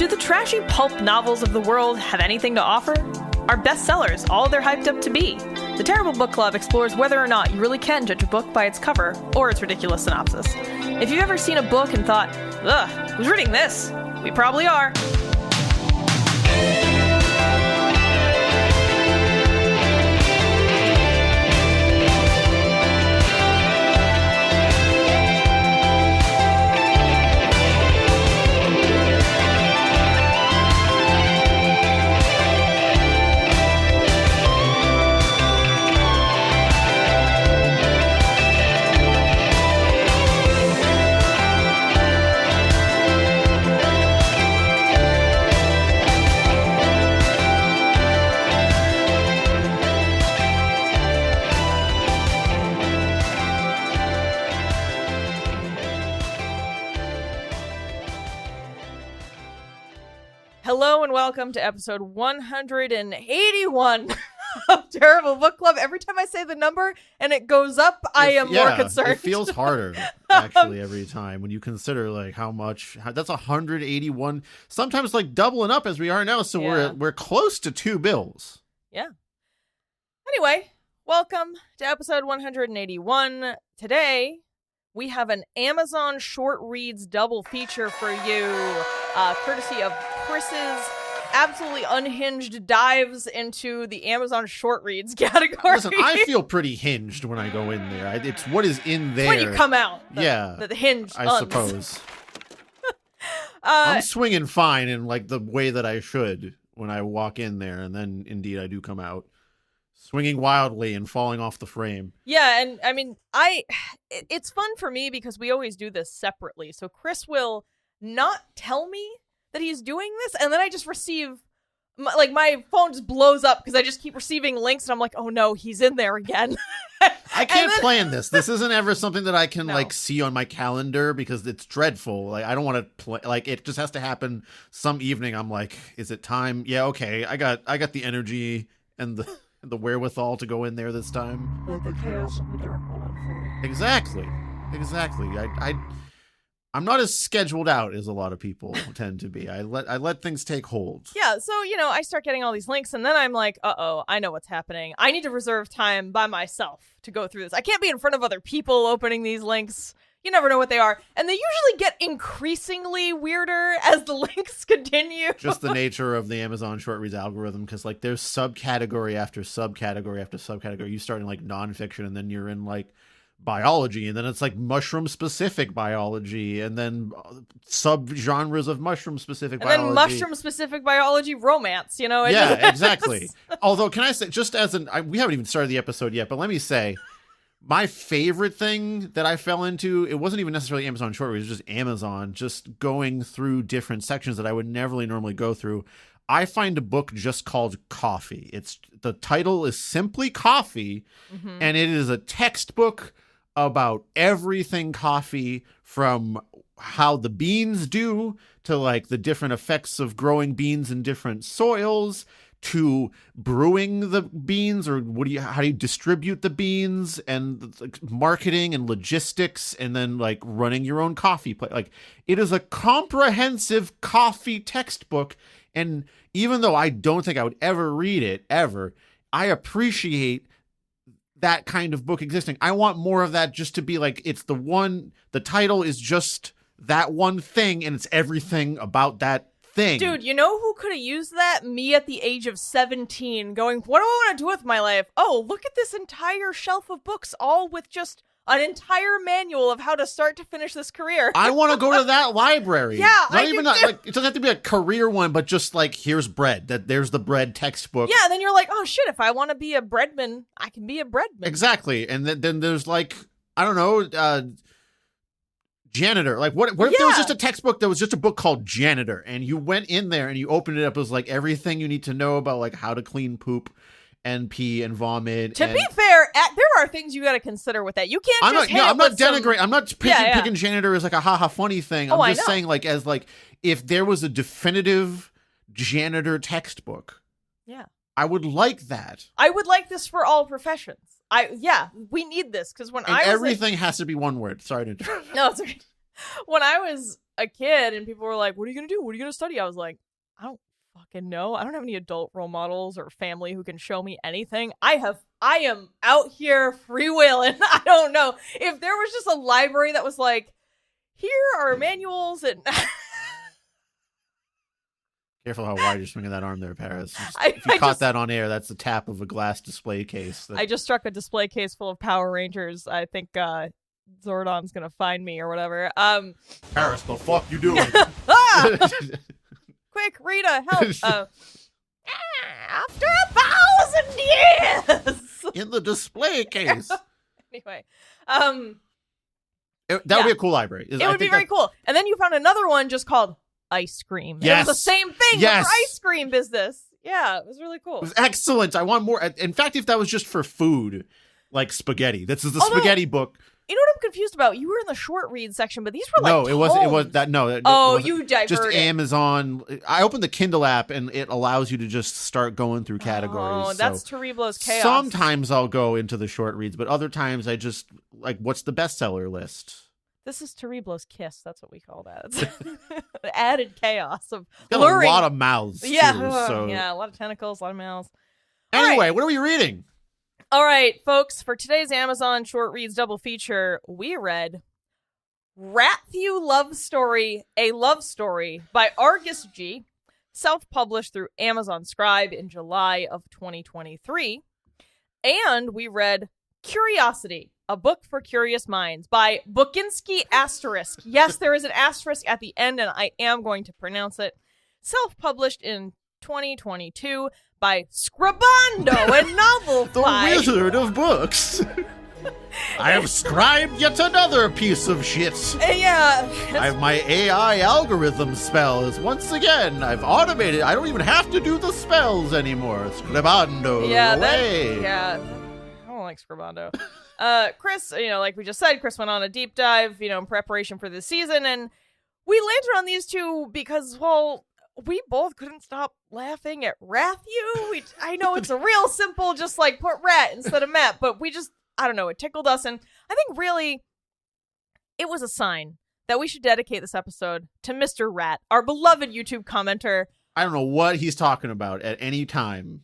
Do the trashy pulp novels of the world have anything to offer? Are bestsellers all they're hyped up to be? The Terriblo Book Club explores whether or not you really can judge a book by its cover or its ridiculous synopsis. If you've ever seen a book and thought, ugh, who's reading this? We probably are. Hello and welcome to episode 181 of Terriblo Book Club. Every time I say the number and it goes up, I am more concerned. It feels harder, actually, every time when you consider like that's 181, sometimes like doubling up as we are now. So we're close to two bills. Yeah. Anyway, welcome to episode 181. Today, we have an Amazon Short Reads double feature for you, courtesy of Chris's absolutely unhinged dives into the Amazon Short Reads category. Listen, I feel pretty hinged when I go in there. It's what is in there. When you come out. The hinged I suppose. I'm swinging fine in like the way that I should when I walk in there, and then indeed I do come out swinging wildly and falling off the frame. Yeah, and I mean, it's fun for me because we always do this separately. So Chris will not tell me that he's doing this, and then I just receive, my phone just blows up because I just keep receiving links, and I'm like, oh no, he's in there again. I can't plan this. This isn't ever something that I can see on my calendar because it's dreadful. Like I don't want to play. Like it just has to happen some evening. I'm like, is it time? Yeah, okay. I got the energy and the wherewithal to go in there this time. Let the chaos of the dark will unfold. Exactly. I'm not as scheduled out as a lot of people tend to be. I let things take hold. Yeah, so, I start getting all these links, and then I'm like, uh-oh, I know what's happening. I need to reserve time by myself to go through this. I can't be in front of other people opening these links. You never know what they are. And they usually get increasingly weirder as the links continue. Just the nature of the Amazon Short Reads algorithm, because, there's subcategory after subcategory after subcategory. You start in, nonfiction, and then you're in, biology, and then it's mushroom specific biology, and then subgenres of mushroom specific biology, and then mushroom specific biology romance, exactly. Although, can I say, just as we haven't even started the episode yet, but let me say my favorite thing that I fell into, it wasn't even necessarily Amazon Short Reads, it was just Amazon, just going through different sections that I would never normally go through. I find a book just called Coffee. The title is simply Coffee, and it is a textbook about everything coffee, from how the beans do to the different effects of growing beans in different soils, to brewing the beans, or how do you distribute the beans, and marketing and logistics, and then running your own coffee place. It is a comprehensive coffee textbook. And even though I don't think I would ever read it, I appreciate that kind of book existing. I want more of that, just to be it's the title is just that one thing, and it's everything about that thing. Dude, you know who could have used that? Me at the age of 17 going, what do I want to do with my life? Oh, look at this entire shelf of books, all with just an entire manual of how to start to finish this career. I want to go to that library. Yeah, it doesn't have to be a career one, but just here's bread. There's the bread textbook. Yeah, then you're like, oh shit, if I want to be a breadman, I can be a breadman. Exactly. And then there's I don't know, janitor. What if there was just a textbook that was just a book called Janitor, and you went in there and you opened it up, it was everything you need to know about how to clean poop and pee and vomit. To be fair, there are things you got to consider with that. You can't I'm not denigrating. I'm not picking janitor as a haha funny thing. I'm just saying if there was a definitive janitor textbook, I would like that. I would like this for all professions. We need this, because when everything has to be one word. Sorry to interrupt. No, it's okay. When I was a kid and people were like, what are you going to do? What are you going to study? I was like, I don't fucking know. I don't have any adult role models or family who can show me anything. I am out here freewheeling. I don't know. If there was just a library that was like, here are manuals and Careful how wide you're swinging that arm there, Paris. If I you caught just- that on air, that's the tap of a glass display case. I just struck a display case full of Power Rangers. I think Zordon's gonna find me or whatever. Paris, the fuck you doing? Ah! Quick, Rita, help! After 1,000 years. In the display case. Anyway, That would be a cool library. it would be very cool. And then you found another one just called Ice Cream. Yes. It was the same thing. Yes. With ice cream business. Yeah, it was really cool. It was excellent. I want more. In fact, if that was just for food, like spaghetti. This is the Although- spaghetti book. You know what I'm confused about? You were in the short read section, but these were like No, it was tomes. that. No. Oh, it wasn't. you diverted. Just Amazon. I opened the Kindle app and it allows you to just start going through categories. Oh, that's so Terriblo's chaos. sometimes I'll go into the short reads, but other times I just like, what's the bestseller list? This is Terriblo's kiss. That's what we call that. It's the added chaos of Got luring. a lot of mouths. Yeah, too, so yeah, a lot of tentacles, a lot of mouths. anyway, what are we reading? All right, folks, for today's Amazon Short Reads double feature, we read Rathew Love Story, A Love Story by Argus G, self-published through Amazon Scribe in July of 2023. And we read Curiosity, A Book for Curious Minds by Bukinski Asterisk. Yes, there is an asterisk at the end, and I am going to pronounce it. Self-published in 2022 by Scribando and Novel The Wizard of Books. I have scribed yet another piece of shit. Yeah. My AI algorithm spell is once again, I've automated. I don't even have to do the spells anymore. Scribando away. I don't like Scribando. Chris, like we just said, Chris went on a deep dive, in preparation for this season, and we landed on these two because, well, we both couldn't stop laughing at Rathew. I know it's a real simple, just like put rat instead of Matt, but we just, I don't know, it tickled us, and I think really it was a sign that we should dedicate this episode to Mr. Rat, our beloved YouTube commenter. I don't know what he's talking about at any time,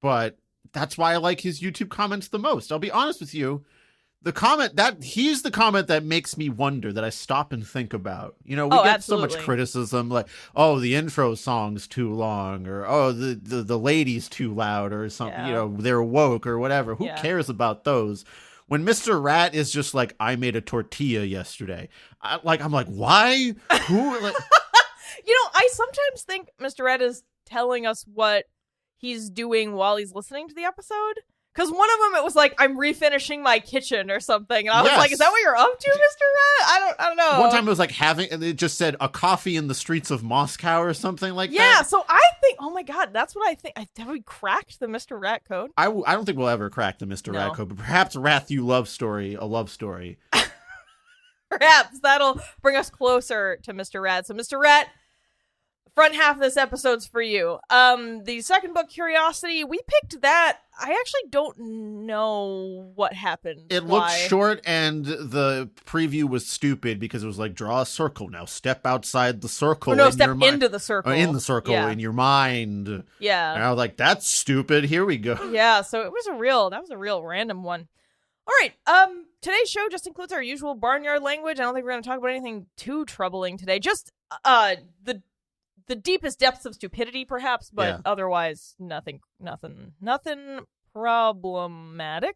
but that's why I like his YouTube comments the most. I'll be honest with you. He's the comment that makes me wonder, that I stop and think about. We get absolutely. so much criticism, like, oh, the intro song's too long, or oh, the lady's too loud, or something. Yeah. They're woke or whatever. Who cares about those? When Mr. Rat is just like, I made a tortilla yesterday. I'm like, why? Who? Like, I sometimes think Mr. Rat is telling us what he's doing while he's listening to the episode. Because one of them, it was like, I'm refinishing my kitchen or something. And I was like, is that what you're up to, Mr. Rat? I don't know. One time it was like and it just said a coffee in the streets of Moscow or something like that. Yeah, so I think, oh my God, that's what I think. Have we cracked the Mr. Rat code? I don't think we'll ever crack the Mr. Rat code, but perhaps Rathew Love Story, a love story. Perhaps that'll bring us closer to Mr. Rat. So, Mr. Rat, the front half of this episode's for you. The second book, Curiosity, we picked that. I actually don't know what happened. It looked short, and the preview was stupid because it was like, draw a circle. Now step outside the circle. Step into the circle. Or in the circle in your mind. Yeah. And I was like, that's stupid. Here we go. Yeah, so that was a real random one. All right, today's show just includes our usual barnyard language. I don't think we're going to talk about anything too troubling today. Just the deepest depths of stupidity, perhaps, but otherwise nothing problematic.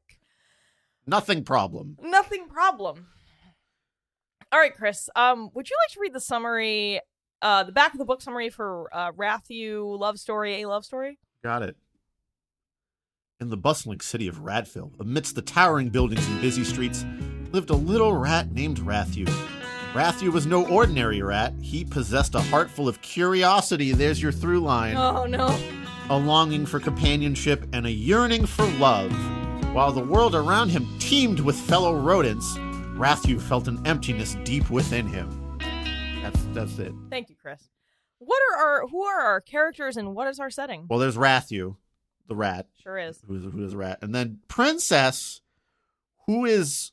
Nothing problem. All right, Chris, would you like to read the summary, the back of the book summary for Rathew Love Story, A Love Story? Got it. In the bustling city of Ratville, amidst the towering buildings and busy streets, lived a little rat named Rathew. Rathew was no ordinary rat. He possessed a heart full of curiosity. There's your through line. Oh, no. A longing for companionship and a yearning for love. While the world around him teemed with fellow rodents, Rathew felt an emptiness deep within him. That's it. Thank you, Chris. Who are our characters and what is our setting? Well, there's Rathew, the rat. Sure is. Who is a rat. And then Princess, who is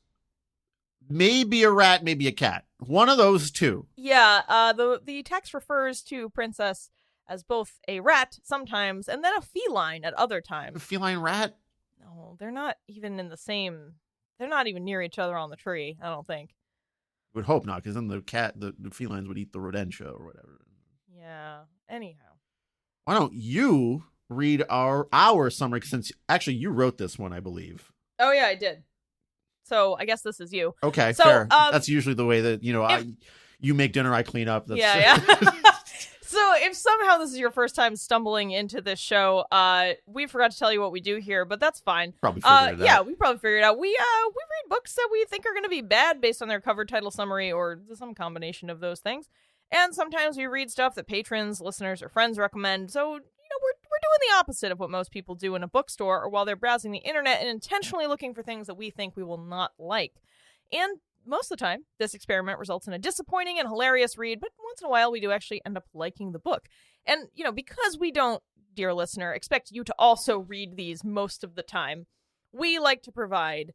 maybe a rat, maybe a cat. One of those two. Yeah, the text refers to Princess as both a rat sometimes and then a feline at other times. Feline rat? No, they're not even in the same... They're not even near each other on the tree, I don't think. Would hope not, because then the felines would eat the rodentia or whatever. Yeah, anyhow. Why don't you read our summary, since actually you wrote this one, I believe. Oh, yeah, I did. So I guess this is you. Okay, so, fair. That's usually the way that, you make dinner, I clean up. That's... Yeah. So if somehow this is your first time stumbling into this show, we forgot to tell you what we do here, but that's fine. Probably figured it out. Yeah, we probably figured it out. We read books that we think are going to be bad based on their cover, title, summary, or some combination of those things. And sometimes we read stuff that patrons, listeners, or friends recommend. So, we're doing the opposite of what most people do in a bookstore or while they're browsing the internet and intentionally looking for things that we think we will not like. And most of the time, this experiment results in a disappointing and hilarious read, but once in a while we do actually end up liking the book. And, because we don't, dear listener, expect you to also read these most of the time, we like to provide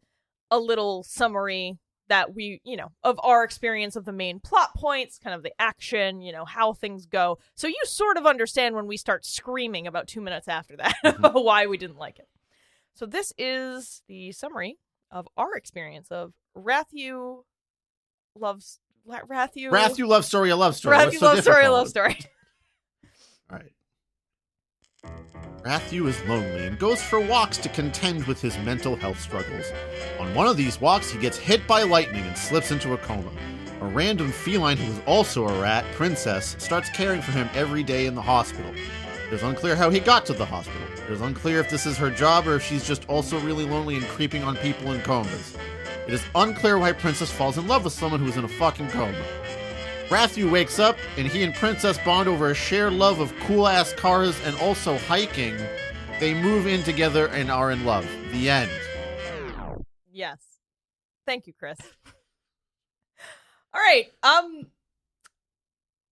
a little summary that we, of our experience of the main plot points, kind of the action, how things go. So you sort of understand when we start screaming about 2 minutes after that about why we didn't like it. So this is the summary of our experience of Rathew love story, a love story. Rathew love story, a love story. All right. Rathew is lonely and goes for walks to contend with his mental health struggles. On one of these walks, he gets hit by lightning and slips into a coma. A random feline who is also a rat, Princess, starts caring for him every day in the hospital. It is unclear how he got to the hospital. It is unclear if this is her job or if she's just also really lonely and creeping on people in comas. It is unclear why Princess falls in love with someone who is in a fucking coma. Rathew wakes up, and he and Princess bond over a shared love of cool-ass cars and also hiking. They move in together and are in love. The end. Yes. Thank you, Chris. All right. I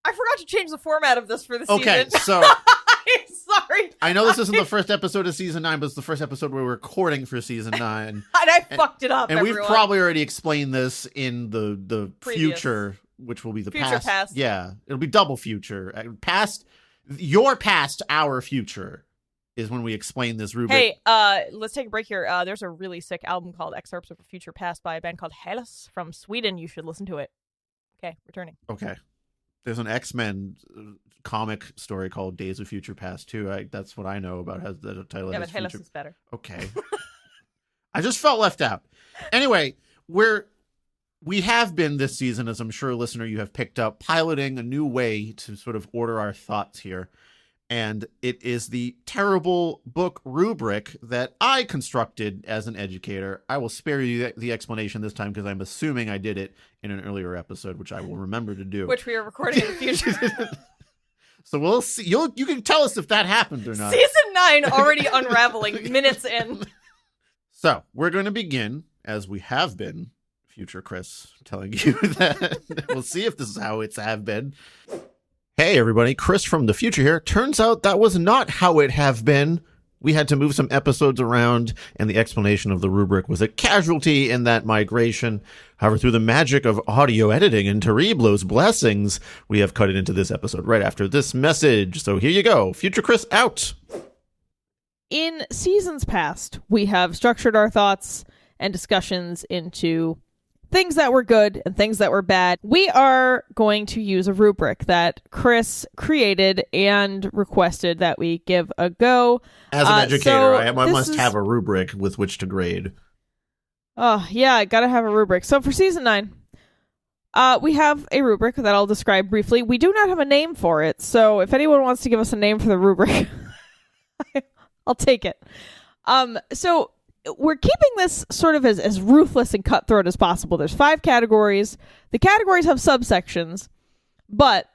forgot to change the format of this for the season. Okay, so... I'm sorry. I know this isn't the first episode of Season 9, but it's the first episode we're recording for Season 9. And I fucked it up, And everyone. we've probably already explained this in the future, which will be the future past. Yeah, it'll be double future. Past, your past, our future is when we explain this rubric. Hey, let's take a break here. There's a really sick album called Excerpts of a Future Past by a band called Hellas from Sweden. You should listen to it. Okay, returning. Okay. There's an X-Men comic story called Days of Future Past too. That's what I know about. Has the title? Yeah, but Hellas is better. Okay. I just felt left out. Anyway, we have been this season, as I'm sure, listener, you have picked up, piloting a new way to sort of order our thoughts here. And it is the terrible book rubric that I constructed as an educator. I will spare you the explanation this time because I'm assuming I did it in an earlier episode, which I will remember to do. Which we are recording in the future. So we'll see. You can tell us if that happened or not. Season 9 already unraveling minutes in. So we're going to begin, as we have been, future Chris, telling you that. We'll see if this is how it's have been. Hey everybody, Chris from the future here. Turns out that was not how it have been. We had to move some episodes around, and the explanation of the rubric was a casualty in that migration. However, through the magic of audio editing and Terriblo's blessings, we have cut it into this episode right after this message. So here you go. Future Chris out. In seasons past, we have structured our thoughts and discussions into things that were good and things that were bad. We are going to use a rubric that Chris created and requested that we give a go. As an educator, I must have a rubric with which to grade. Oh, yeah, I gotta have a rubric. So for season 9, we have a rubric that I'll describe briefly. We do not have a name for it, so if anyone wants to give us a name for the rubric, I'll take it. So we're keeping this sort of as ruthless and cutthroat as possible. There's 5 categories. The categories have subsections, but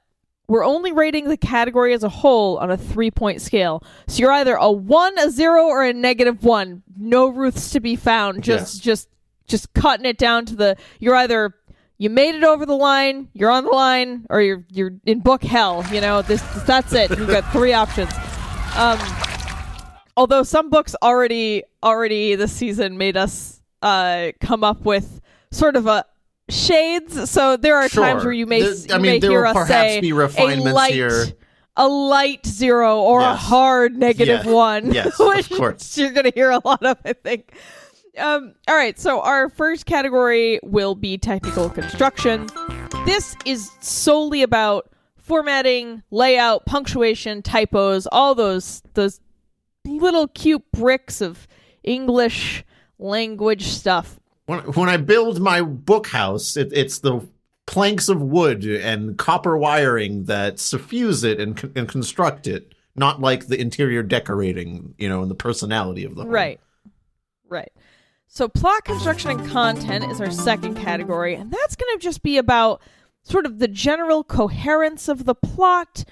we're only rating the category as a whole on a 3-point scale. So you're either a 1, a 0, or a -1. No Ruths to be found. Just cutting it down to you're either you made it over the line, you're on the line, or you're in book hell. That's it. You've got 3 options. Although some books already this season made us come up with sort of shades. So there are times where you may, there hear will us perhaps say be refinements here. A light 0 or a hard -1. Yes, which of course. you're going to hear a lot of, I think. All right, so our first category will be technical construction. This is solely about formatting, layout, punctuation, typos, all those little cute bricks of English language stuff. When I build my book house, it's the planks of wood and copper wiring that suffuse it and construct it, not like the interior decorating, and the personality of the home. Right. So plot construction and content is our second category, and that's going to just be about sort of the general coherence of the plot,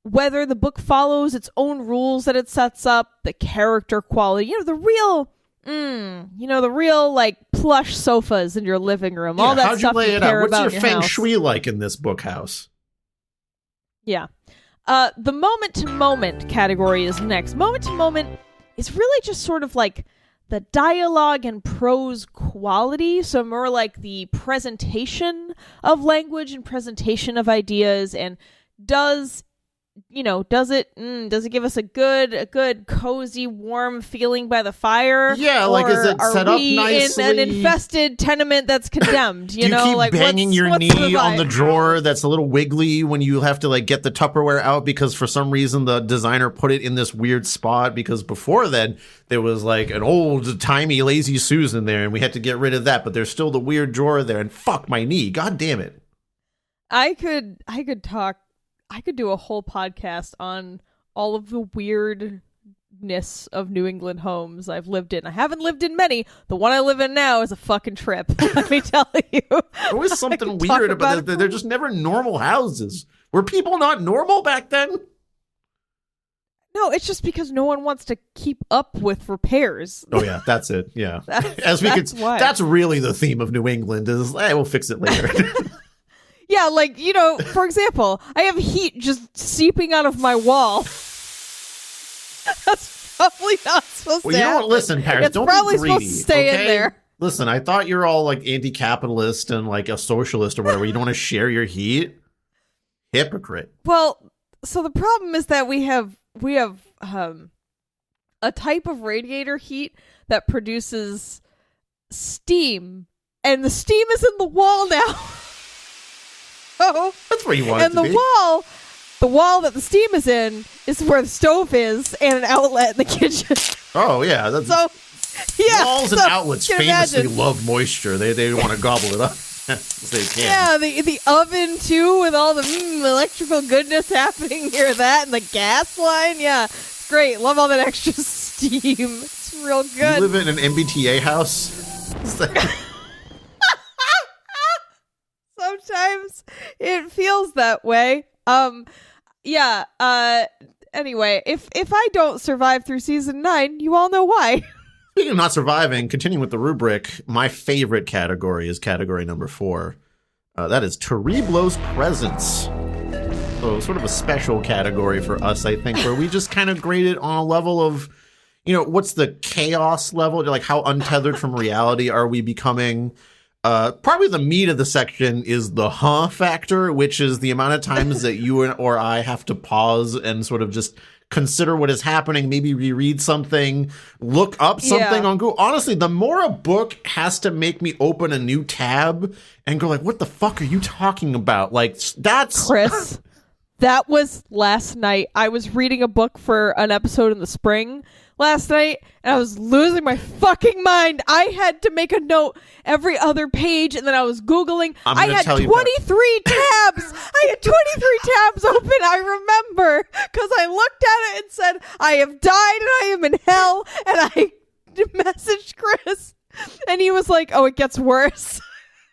whether the book follows its own rules that it sets up, the character quality, the real like plush sofas in your living room, all that how'd stuff you lay you it care out? about What's in your your feng house. shui like in this book house? Yeah. The moment-to-moment category is next. Moment-to-moment is really just sort of like the dialogue and prose quality, so more like the presentation of language and presentation of ideas, and does it give us a good cozy warm feeling by the fire? Yeah, like, is it set up nicely? In an infested tenement that's condemned? Do you keep like banging your what's knee on the vibe? drawer that's a little wiggly when you have to like get the Tupperware out because for some reason the designer put it in this weird spot, because before then there was like an old timey Lazy Susan there and we had to get rid of that, but there's still the weird drawer there, and fuck my knee, god damn it. I could do a whole podcast on all of the weirdness of New England homes I've lived in. I haven't lived in many. The one I live in now is a fucking trip, let me tell you. Always something weird about it. They're just never normal houses. Were people not normal back then? No, it's just because no one wants to keep up with repairs. Oh yeah, that's it. Yeah. Why. That's really the theme of New England is, we'll fix it later. Yeah, like, for example, I have heat just seeping out of my wall. That's probably not supposed to happen. Listen, Paris, it's don't probably be greedy, supposed to stay okay? in there. Listen, I thought you're all like anti-capitalist and like a socialist or whatever. You don't want to share your heat? Hypocrite. Well, so the problem is that we have a type of radiator heat that produces steam, and the steam is in the wall now. That's where you want it to be. And the wall that the steam is in is where the stove is, and an outlet in the kitchen. Oh yeah, that's so. Yeah, walls and outlets famously imagine. love moisture. They want to gobble it up as they can. Yeah, the oven too, with all the electrical goodness happening near that, and the gas line. Yeah, it's great. Love all that extra steam. It's real good. You live in an MBTA house? Sometimes it feels that way. Anyway, if I don't survive through season 9, you all know why. Speaking of not surviving, continuing with the rubric, my favorite category is category number 4. That is Terriblo's Presence. So sort of a special category for us, I think, where we just kind of grade it on a level of, what's the chaos level? Like, how untethered from reality are we becoming? Probably the meat of the section is the factor, which is the amount of times that you or I have to pause and sort of just consider what is happening, maybe reread something, look up something on Google. Honestly, the more a book has to make me open a new tab and go like, what the fuck are you talking about? Like, that's... Chris, that was last night. I was reading a book for an episode in the spring last night, and I was losing my fucking mind. I had to make a note every other page, and then I was Googling. I had 23 tabs. I had 23 tabs open, I remember, because I looked at it and said, I have died and I am in hell, and I messaged Chris, and he was like, oh, it gets worse.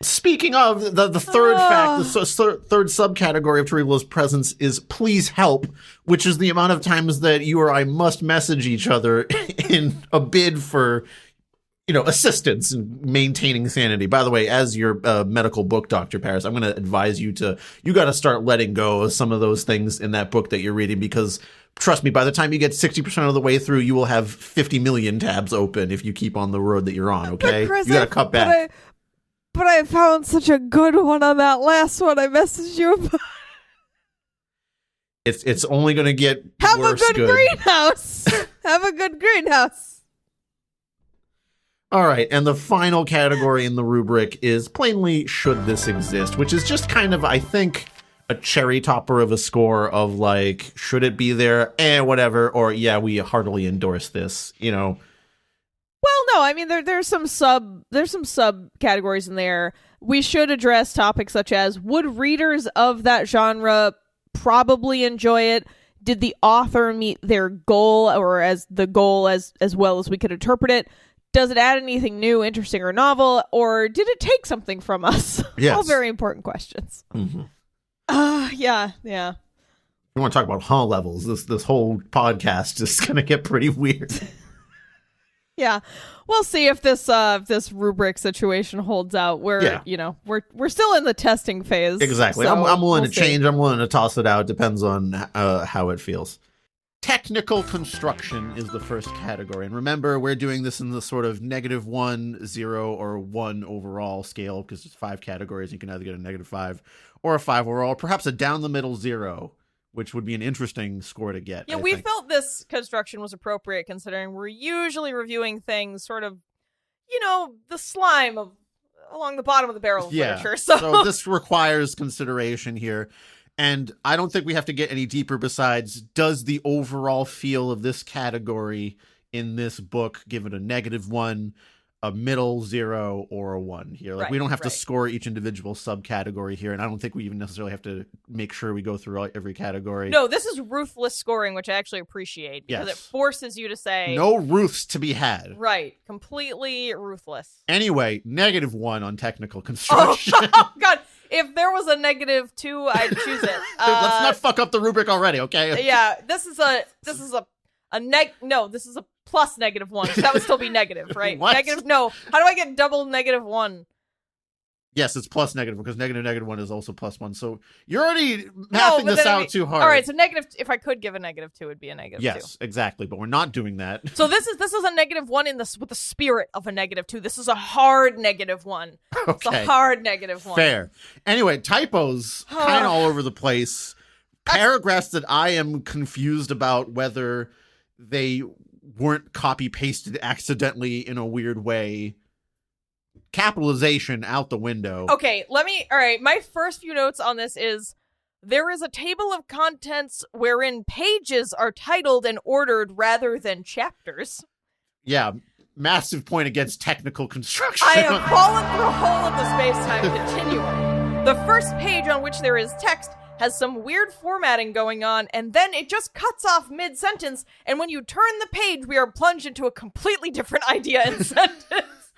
Speaking of, the third fact, the third subcategory of Terriblo's Presence is please help, which is the amount of times that you or I must message each other in a bid for, assistance in maintaining sanity. By the way, as your medical book doctor, Paris, I'm going to advise you got to start letting go of some of those things in that book that you're reading, because trust me, by the time you get 60% of the way through, you will have 50 million tabs open if you keep on the road that you're on, okay? Chris, you got to cut back. But I found such a good one on that last one I messaged you about. It's only going to get Have worse a good greenhouse. Have a good greenhouse. All right, and the final category in the rubric is plainly should this exist, which is just kind of, I think, a cherry topper of a score of like, should it be there? Whatever. Or yeah, we heartily endorse this, you know. Well, no, I mean there's some subcategories in there. We should address topics such as, would readers of that genre probably enjoy it? Did the author meet their goal, or as well as we could interpret it? Does it add anything new, interesting, or novel, or did it take something from us? Yes. All very important questions. Mm-hmm. Yeah. We want to talk about HAW levels. This whole podcast is going to get pretty weird. Yeah, we'll see if this rubric situation holds out. We're still in the testing phase. Exactly. So I'm willing to see. change. I'm willing to toss it out. Depends on how it feels. Technical construction is the first category. And remember, we're doing this in the sort of -1, 0, or 1 overall scale, because it's 5 categories. You can either get a -5 or a 5 overall, perhaps a down the middle 0, which would be an interesting score to get. Yeah, we felt this construction was appropriate considering we're usually reviewing things sort of, the slime along the bottom of the barrel of literature. So this requires consideration here. And I don't think we have to get any deeper besides, does the overall feel of this category in this book give it a -1, a middle 0, or a 1 here? Like, we don't have to score each individual subcategory here, and I don't think we even necessarily have to make sure we go through every category. No, this is ruthless scoring, which I actually appreciate, because it forces you to say... No Ruths to be had. Right. Completely ruthless. Anyway, -1 on technical construction. Oh, God. If there was a -2, I'd choose it. Let's not fuck up the rubric already, okay? Yeah, this is a plus -1. So that would still be negative, right? What? Negative. No. How do I get double -1? Yes, it's plus -1 because -1 is also +1. So you're already mathing this out too hard. All right, so negative. If I could give a -2, it'd be a -2. Yes, exactly. But we're not doing that. So this is a -1 with the spirit of a -2. This is a hard -1. Okay. It's a hard -1. Fair. Anyway, typos kind of all over the place. Paragraphs that I am confused about whether they weren't copy-pasted accidentally in a weird way. Capitalization out the window. Okay, all right, my first few notes on this is, there is a table of contents wherein pages are titled and ordered rather than chapters. Yeah, massive point against technical construction. I have fallen through a hole of the space-time continuum. The first page on which there is text has some weird formatting going on, and then it just cuts off mid-sentence, and when you turn the page, we are plunged into a completely different idea and sentence.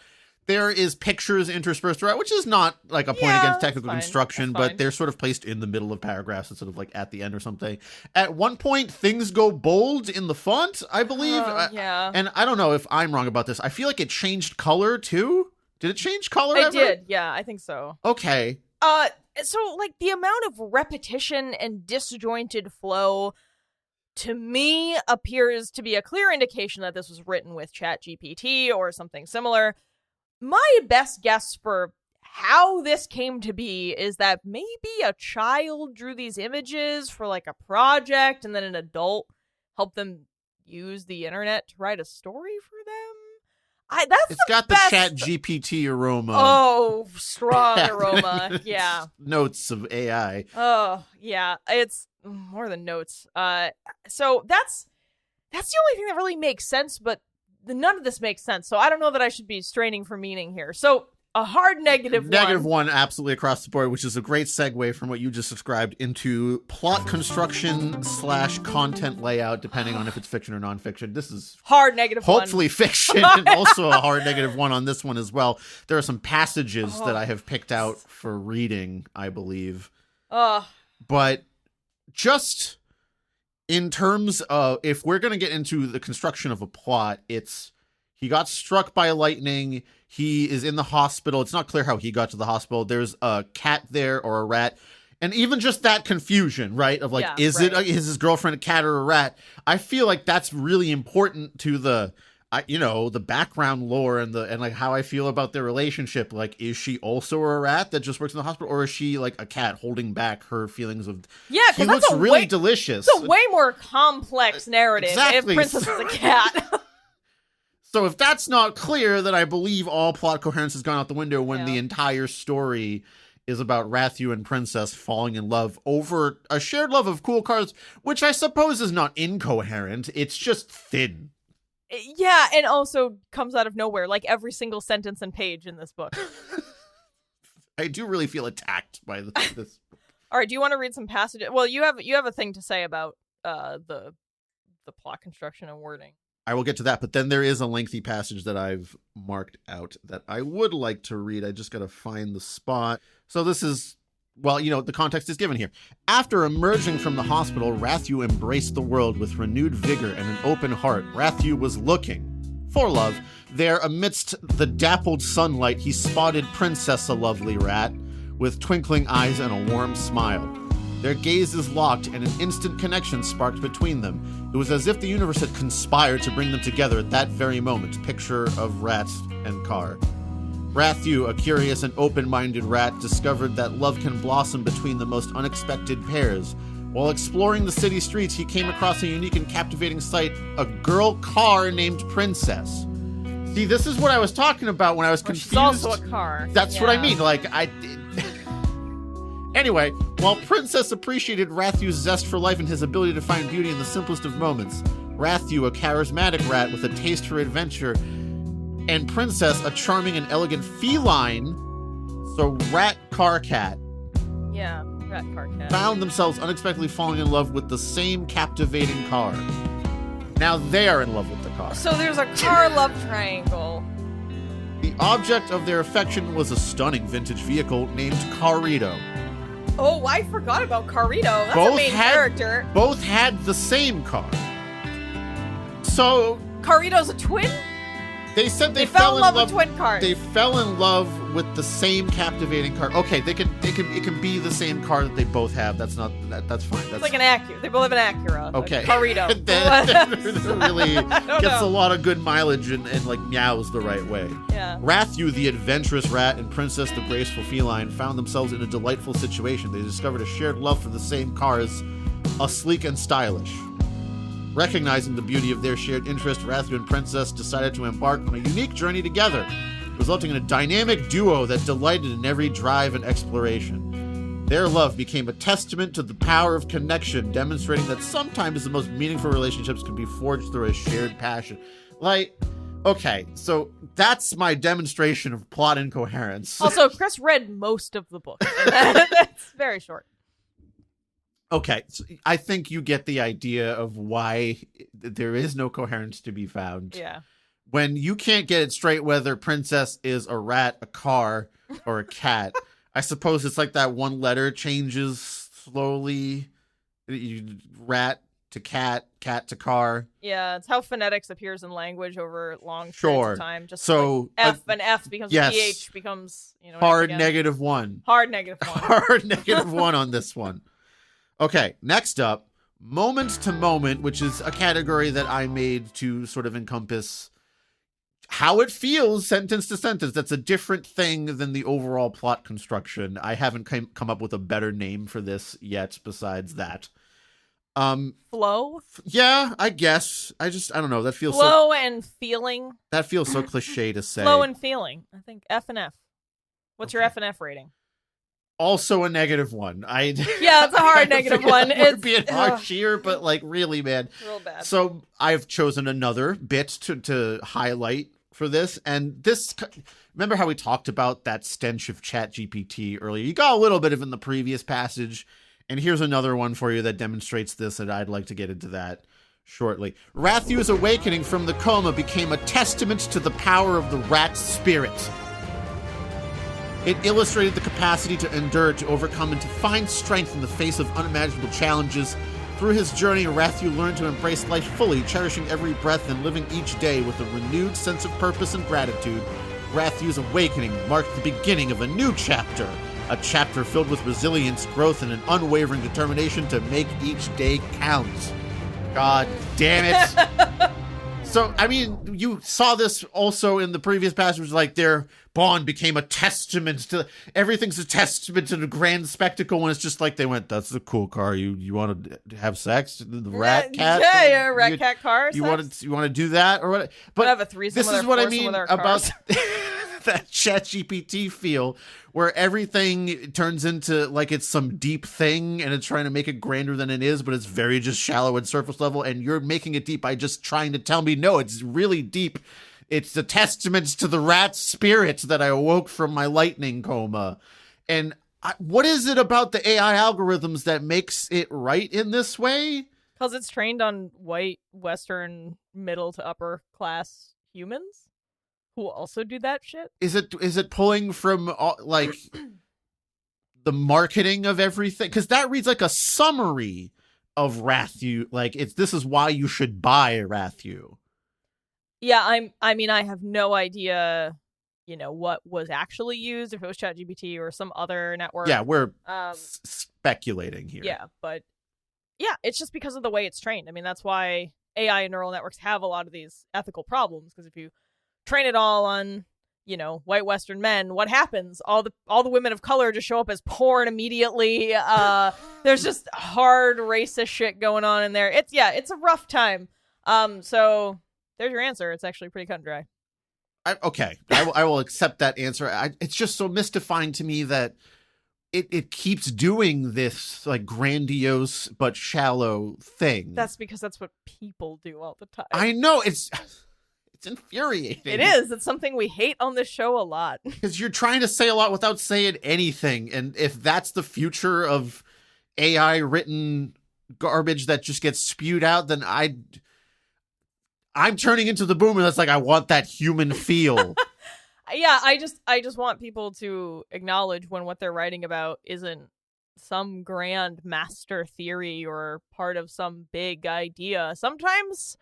There is pictures interspersed throughout, which is not like a point against technical construction, but they're sort of placed in the middle of paragraphs instead of like at the end or something. At one point, things go bold in the font, I believe. Yeah. And I don't know if I'm wrong about this. I feel like it changed color too. Did it change color ever? It did, yeah, I think so. Okay. So, like, the amount of repetition and disjointed flow, to me, appears to be a clear indication that this was written with ChatGPT or something similar. My best guess for how this came to be is that maybe a child drew these images for, like, a project, and then an adult helped them use the internet to write a story for them. It's got the ChatGPT aroma. Oh, strong aroma. Yeah. Notes of AI. Oh, yeah. It's more than notes. So that's the only thing that really makes sense, but none of this makes sense. So I don't know that I should be straining for meaning here. So a hard -1. -1 absolutely across the board, which is a great segue from what you just described into plot construction / content layout, depending on if it's fiction or nonfiction. This is hard -1. Hopefully fiction, and also a hard -1 on this one as well. There are some passages that I have picked out for reading, I believe. But just in terms of, if we're going to get into the construction of a plot, it's he got struck by lightning. He is in the hospital. It's not clear how he got to the hospital. There's a cat there or a rat. And even just that confusion, right? Of like, is his girlfriend a cat or a rat? I feel like that's really important to the the background lore and like how I feel about their relationship. Like, is she also a rat that just works in the hospital, or is she like a cat holding back her feelings of? Yeah, he because that's looks really delicious. It's a way more complex narrative Exactly. if Princess is a cat. So if that's not clear, then I believe all plot coherence has gone out the window when the entire story is about Rathew and Princess falling in love over a shared love of cool cars, which I suppose is not incoherent. It's just thin. Yeah, and also comes out of nowhere, like every single sentence and page in this book. I do really feel attacked by this. All right, do you want to read some passages? Well, you have a thing to say about the plot construction and wording. I will get to that, but then there is a lengthy passage that I've marked out that I would like to read. I just got to find the spot. So this is, well, the context is given here. After emerging from the hospital, Rathew embraced the world with renewed vigor and an open heart. Rathew was looking for love. There, amidst the dappled sunlight, he spotted Princess, a lovely rat, with twinkling eyes and a warm smile. Their gazes locked, and an instant connection sparked between them. It was as if the universe had conspired to bring them together at that very moment. Picture of rat and car. Rathew, a curious and open-minded rat, discovered that love can blossom between the most unexpected pairs. While exploring the city streets, he came across a unique and captivating sight, a girl car named Princess. See, this is what I was talking about when I was confused. She's also a car. That's what I mean. Anyway, while Princess appreciated Rathew's zest for life and his ability to find beauty in the simplest of moments, Rathew, a charismatic rat with a taste for adventure, and Princess, a charming and elegant feline, so rat car cat, Yeah, rat car cat. found themselves unexpectedly falling in love with the same captivating car. Now they are in love with the car. So there's a car love triangle. The object of their affection was a stunning vintage vehicle named Carito. Oh, I forgot about Carito. That's a main character. Both had the same car. So Carito's a twin? they said They fell in love with twin cars. They fell in love with the same captivating car. Okay, it can be the same car that they both have. That's fine. It's like an Acura. They both have an Acura. Okay. Carito. that really gets know. a lot of good mileage and like meows the right way. Yeah. Rathew, the adventurous rat, and Princess, the graceful feline, found themselves in a delightful situation. They discovered a shared love for the same cars, a sleek and stylish. Recognizing the beauty of their shared interest, Rathew and Princess decided to embark on a unique journey together, resulting in a dynamic duo that delighted in every drive and exploration. Their love became a testament to the power of connection, demonstrating that sometimes the most meaningful relationships can be forged through a shared passion. Okay, so that's my demonstration of plot incoherence. Also, Chris read most of the book. That's very short. Okay, so I think you get the idea of why there is no coherence to be found. Yeah. When you can't get it straight whether Princess is a rat, a car, or a cat, I suppose it's like that one letter changes slowly. Rat to cat, cat to car. Yeah, it's how phonetics appears in language over long periods Sure. of time. Just So, like F and F becomes yes. PH becomes, Hard again. -1. Hard -1. Hard -1 on this one. Okay, next up, moment to moment, which is a category that I made to sort of encompass how it feels sentence to sentence. That's a different thing than the overall plot construction. I haven't come up with a better name for this yet besides that. Flow? Yeah, I guess. I don't know. That feels Flow and feeling. That feels so cliche to say. Flow and feeling. I think F and F. What's your F and F rating? Also a -1. Yeah, it's a hard -1. It's being harsh here, but like really, man. Real bad. So I've chosen another bit to highlight for this, and this. Remember how we talked about that stench of ChatGPT earlier? You got a little bit of it in the previous passage, and here's another one for you that demonstrates this, and I'd like to get into that shortly. Rathew's awakening from the coma became a testament to the power of the rat's spirit. It illustrated the capacity to endure, to overcome, and to find strength in the face of unimaginable challenges. Through his journey, Rathew learned to embrace life fully, cherishing every breath and living each day with a renewed sense of purpose and gratitude. Rathew's awakening marked the beginning of a new chapter, a chapter filled with resilience, growth, and an unwavering determination to make each day count. God damn it. So, I mean, you saw this also in the previous passage, like their bond became a testament to everything's a testament to the grand spectacle. When it's just like they went, "That's the cool car. You want to have sex? The rat cat? Yeah, rat cat car. You want to do that or what?" But have a threesome this with is our what I foursome mean with our about cars. that ChatGPT feel, where everything turns into like it's some deep thing and it's trying to make it grander than it is, but it's very just shallow and surface level, and you're making it deep by just trying to tell me, no, it's really deep. It's a testament to the rat spirit that I awoke from my lightning coma. And what is it about the AI algorithms that makes it right in this way? Because it's trained on white, Western, middle to upper class humans who also do that shit. Is it pulling from like the marketing of everything? Because that reads like a summary of Rathew. Like this is why you should buy Rathew. Yeah, I mean, I have no idea, what was actually used, if it was ChatGPT or some other network. Yeah, we're speculating here. Yeah, but yeah, it's just because of the way it's trained. I mean, that's why AI and neural networks have a lot of these ethical problems, because if you train it all on, white Western men, what happens? All the women of color just show up as porn immediately. There's just hard racist shit going on in there. It's a rough time. So there's your answer. It's actually pretty cut and dry. Okay, I will accept that answer. It's just so mystifying to me that it keeps doing this like grandiose but shallow thing. That's because that's what people do all the time. I know, it's infuriating. It is. It's something we hate on this show a lot. Because you're trying to say a lot without saying anything. And if that's the future of AI written garbage that just gets spewed out, then I'm turning into the boomer that's like, I want that human feel. Yeah, I just want people to acknowledge when what they're writing about isn't some grand master theory or part of some big idea. Sometimes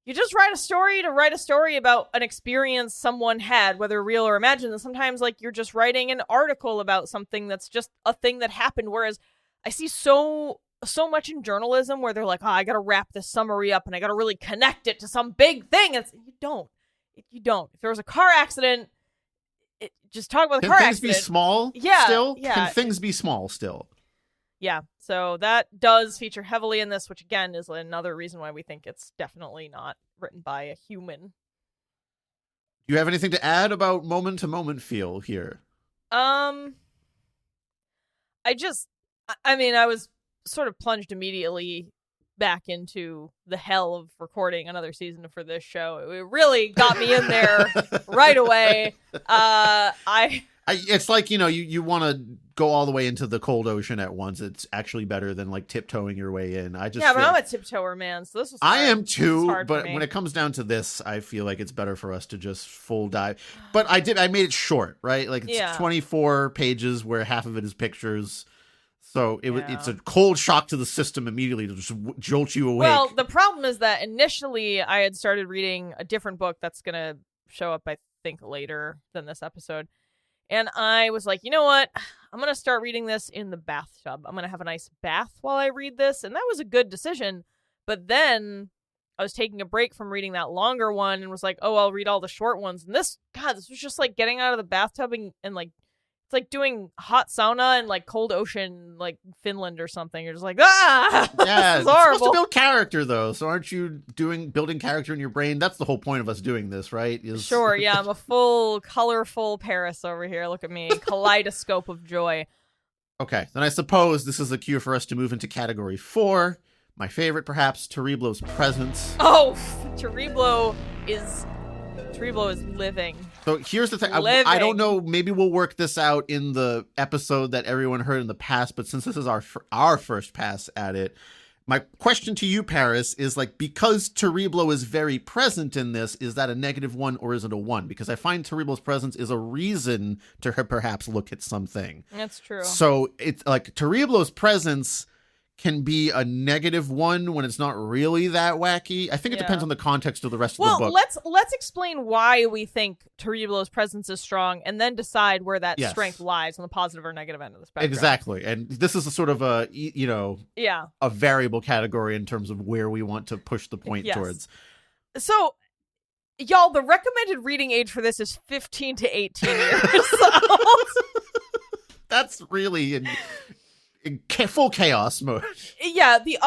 you just write a story to write a story about an experience someone had, whether real or imagined. And sometimes, like, you're just writing an article about something that's just a thing that happened. Whereas I see so much in journalism where they're like, oh, I got to wrap this summary up and I got to really connect it to some big thing. And you don't. If there was a car accident, just talk about the car accident. Can things be small still? Yeah. Can things be small still? Yeah, so that does feature heavily in this, which again is another reason why we think it's definitely not written by a human. Do you have anything to add about moment-to-moment feel here? I was sort of plunged immediately back into the hell of recording another season for this show. It really got me in there right away. It's like, you want to go all the way into the cold ocean at once. It's actually better than like tiptoeing your way in. But I'm a tiptoer, man. So this was hard. I am too, but when when it comes down to this, I feel like it's better for us to just full dive. But I made it short, right? Like it's 24 pages where half of it is pictures. So it's a cold shock to the system immediately to just jolt you awake. Well, the problem is that initially I had started reading a different book that's going to show up, I think, later than this episode. And I was like, you know what? I'm going to start reading this in the bathtub. I'm going to have a nice bath while I read this. And that was a good decision. But then I was taking a break from reading that longer one and was like, oh, I'll read all the short ones. And this was just like getting out of the bathtub and like, it's like doing hot sauna in like cold ocean, like Finland or something. You're just like, yeah, this is horrible. It's supposed to build character though. So aren't you building character in your brain? That's the whole point of us doing this, right? Sure. Yeah. I'm a full colorful Paris over here. Look at me. Kaleidoscope of joy. Okay. Then I suppose this is a cue for us to move into category 4. My favorite, perhaps, Terriblo's presence. Oh, Terriblo is living. So here's the thing. I don't know. Maybe we'll work this out in the episode that everyone heard in the past. But since this is our first pass at it, my question to you, Paris, is like, because Terriblo is very present in this, is that a -1 or is it a 1? Because I find Terriblo's presence is a reason to perhaps look at something. That's true. So it's like Terriblo's presence can be a -1 when it's not really that wacky. I think it depends on the context of the rest of the book. Well, let's explain why we think Terriblo's presence is strong, and then decide where that strength lies on the positive or negative end of the spectrum. Exactly, and this is a sort of a a variable category in terms of where we want to push the point towards. So, y'all, the recommended reading age for this is 15 to 18 years old. That's really in full chaos mode. Yeah, the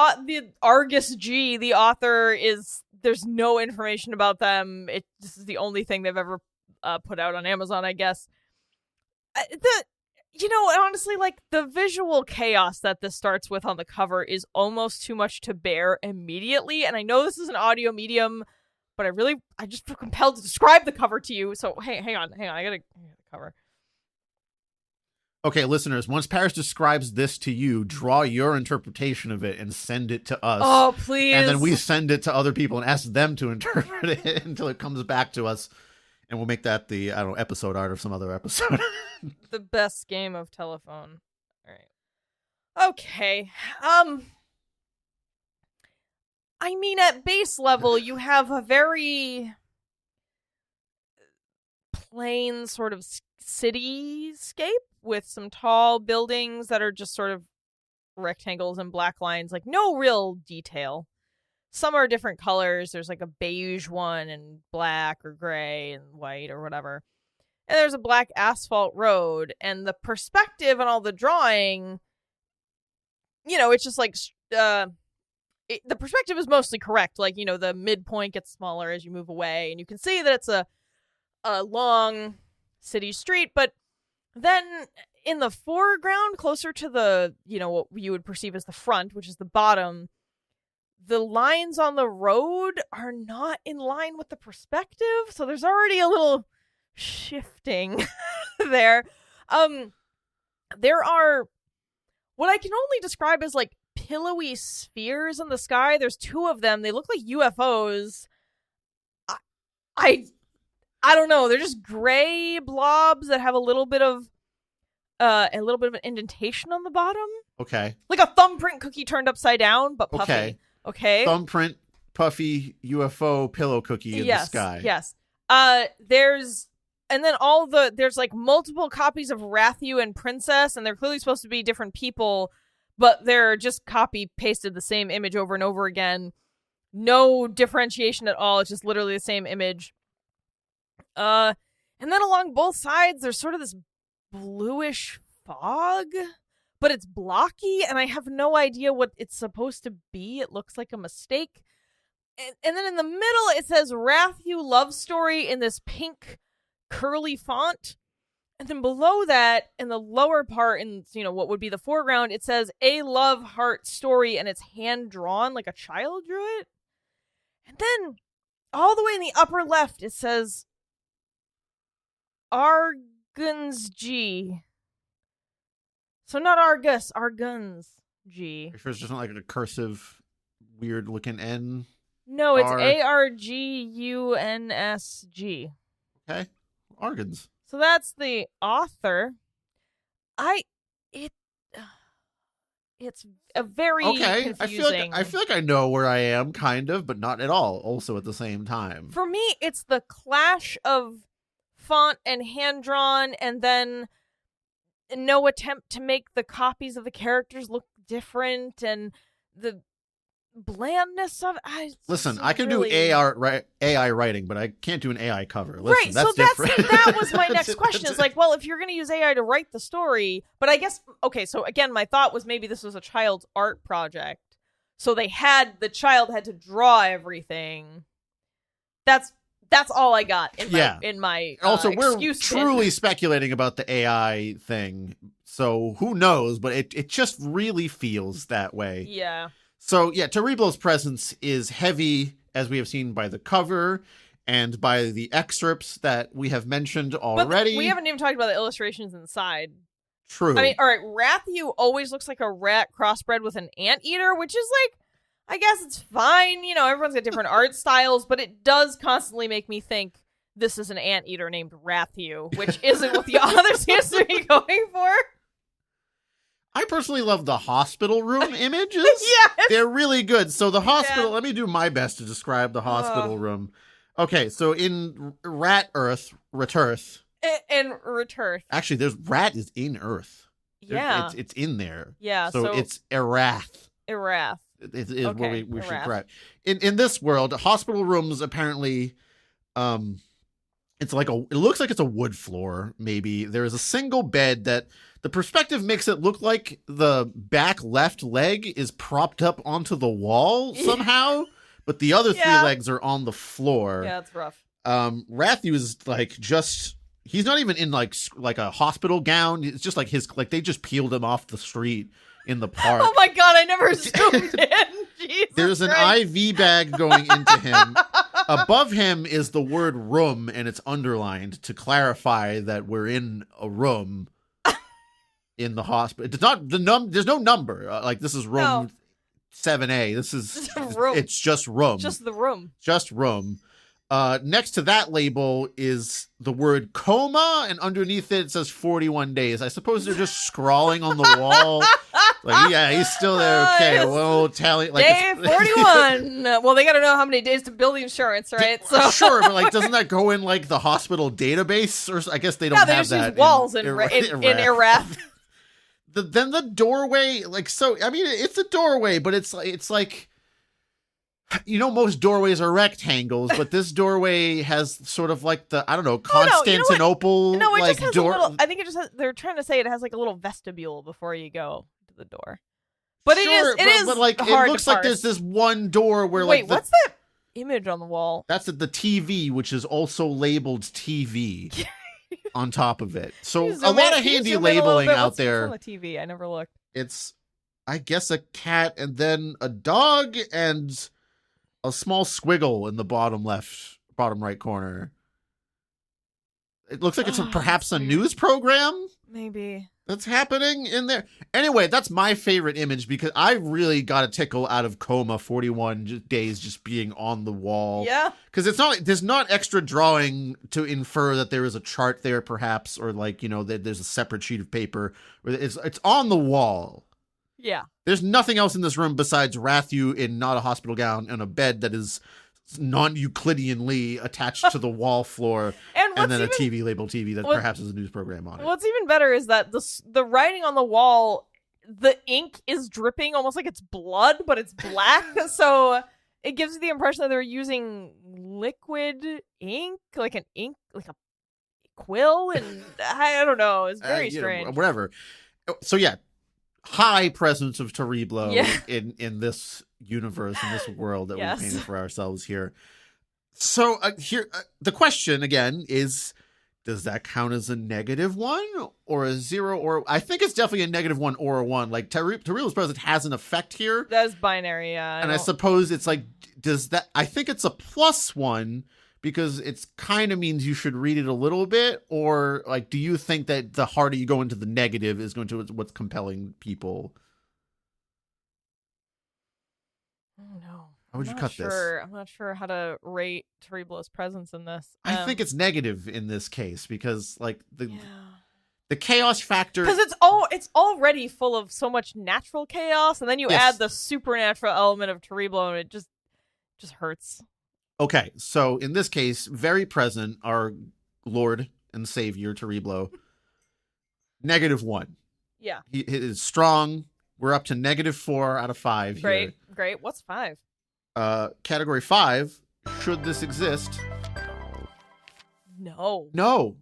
Argus G, the author, there's no information about them. This is the only thing they've ever put out on Amazon, I guess. Honestly, like, the visual chaos that this starts with on the cover is almost too much to bear immediately. And I know this is an audio medium, but I just feel compelled to describe the cover to you. So, hey, hang on. I gotta the cover. Okay, listeners, once Paris describes this to you, draw your interpretation of it and send it to us. Oh, please. And then we send it to other people and ask them to interpret it until it comes back to us. And we'll make that the, episode art of some other episode. The best game of telephone. All right. Okay. I mean, at base level, you have a very plain sort of cityscape with some tall buildings that are just sort of rectangles and black lines, like no real detail. Some are different colors. There's like a beige one and black or gray and white or whatever. And there's a black asphalt road, and the perspective and all the drawing, it's just like the perspective is mostly correct. Like, the midpoint gets smaller as you move away, and you can see that it's a long city street, but then in the foreground, closer to the, what you would perceive as the front, which is the bottom, the lines on the road are not in line with the perspective, so there's already a little shifting there. There are what I can only describe as like pillowy spheres in the sky. There's two of them. They look like UFOs. I don't know. They're just gray blobs that have a little bit of an indentation on the bottom. Okay. Like a thumbprint cookie turned upside down, but puffy. Okay. Thumbprint, puffy, UFO, pillow cookie in the sky. Yes. There's like multiple copies of Rathew and Princess, and they're clearly supposed to be different people, but they're just copy-pasted the same image over and over again. No differentiation at all. It's just literally the same image. And then along both sides, there's sort of this bluish fog, but it's blocky, and I have no idea what it's supposed to be. It looks like a mistake. And then in the middle, it says Rathew Love Story in this pink curly font. And then below that, in the lower part, in what would be the foreground, it says A Love Heart Story, and it's hand-drawn like a child drew it. And then all the way in the upper left, it says Arguns G. So not Argus, Arguns G. Are you sure it's just not like a cursive, weird looking N? No, it's ARGUNSG. Okay. Argans. So that's the author. It's a very confusing. I feel like I know where I am, kind of, but not at all. Also, at the same time, for me, it's the clash of font and hand drawn, and then no attempt to make the copies of the characters look different, and the blandness of listen, I can do AI writing, but I can't do an AI cover. Listen, right, that's so different. that was my next question. Is like, well, if you're going to use AI to write the story, but I guess, okay, so again, my thought was maybe this was a child's art project, so the child had to draw everything. That's all I got in my also, we're excuse truly speculating about the AI thing, so who knows, but it just really feels that way. Yeah. So, yeah, Terriblo's presence is heavy, as we have seen by the cover and by the excerpts that we have mentioned already. But we haven't even talked about the illustrations inside. True. I mean, all right, Rathew always looks like a rat crossbred with an anteater, which is like, I guess it's fine. Everyone's got different art styles, but it does constantly make me think this is an anteater named Rathew, which isn't what the author seems to be going for. I personally love the hospital room images. Yes! They're really good. So the hospital, let me do my best to describe the hospital room. Okay, so in Ratearth. And Ratearth. Actually, rat is in Earth. Yeah. It's in there. Yeah. So it's Erath. Erath. is where Okay, we a should raft. correct. In this world, hospital rooms apparently, it's like it looks like it's a wood floor. Maybe there is a single bed that the perspective makes it look like the back left leg is propped up onto the wall somehow, but the other three Yeah. legs are on the floor. Yeah, it's rough. Rathew is like he's not even in like a hospital gown. It's just like they just peeled him off the street in the park. Oh my god, I never zoomed in. Jesus There's an Christ. IV bag going into him. Above him is the word room, and it's underlined to clarify that we're in a room in the hospital. It's not there's no number. Like this is room No. 7A. This is Just a room. It's just room. Just the room. Just room. Next to that label is the word coma, and underneath it says 41 days. I suppose they're just scrawling on the wall. Like, yeah, he's still there. Okay, Yes. well, tally. Like, Day 41. Well, they got to know how many days to bill the insurance, right? So Sure, but like, doesn't that go in like the hospital database? Or I guess they don't yeah, they have just that. use walls in Iraq. Iraq. Then the doorway, like, so I mean, it's a doorway, but it's like, you know, most doorways are rectangles, but this doorway has sort of like the, I don't know, Oh, no, you know what? Constantinople No, it like just has door. a little. I think it just has. They're trying to say it has like a little vestibule before you go to the door. But Sure, it is but like hard it looks to like parse. there's this one door where Wait, like what's that image on the wall? that's the TV, which is also labeled TV on top of it. So a lot of handy labeling out What's there. on the TV? I never looked. It's, I guess, a cat and then a dog and a small squiggle in the bottom right corner. It looks like it's perhaps a weird. news program Maybe. that's happening in there. Anyway, that's my favorite image because I really got a tickle out of coma 41 days just being on the wall. Yeah. Because there's not extra drawing to infer that there is a chart there perhaps, or like, you know, that there's a separate sheet of paper. It's on the wall. Yeah. There's nothing else in this room besides Rathew in not a hospital gown and a bed that is non-Euclideanly attached to the wall floor, and then a TV labeled TV that perhaps is a news program on it. What's even better is that the writing on the wall, the ink is dripping almost like it's blood, but it's black. So it gives you the impression that they're using liquid ink, like a quill, and I don't know. It's very strange. Whatever. So yeah, high presence of Terriblo in this universe, in this world that Yes. we painted for ourselves here. So here, the question again is, does that count as a -1 or a 0? Or I think it's definitely a -1 or a 1. Like Terriblo's presence has an effect here. That is binary, yeah. And I suppose it's like, does that, I think it's a +1 because it's kind of means you should read it a little bit, or like, do you think that the harder you go into the negative is going to what's compelling people? Oh, no. How would you cut this? I'm not sure how to rate Terriblo's presence in this. I think it's negative in this case because like yeah. the chaos factor. Because it's already full of so much natural chaos, and then you Yes. add the supernatural element of Terriblo, and it just hurts. Okay, so in this case, very present, our Lord and Savior Terriblo. -1. Yeah. He is strong. We're up to -4 out of 5 here. Great. What's 5? Category 5. Should this exist? No. No.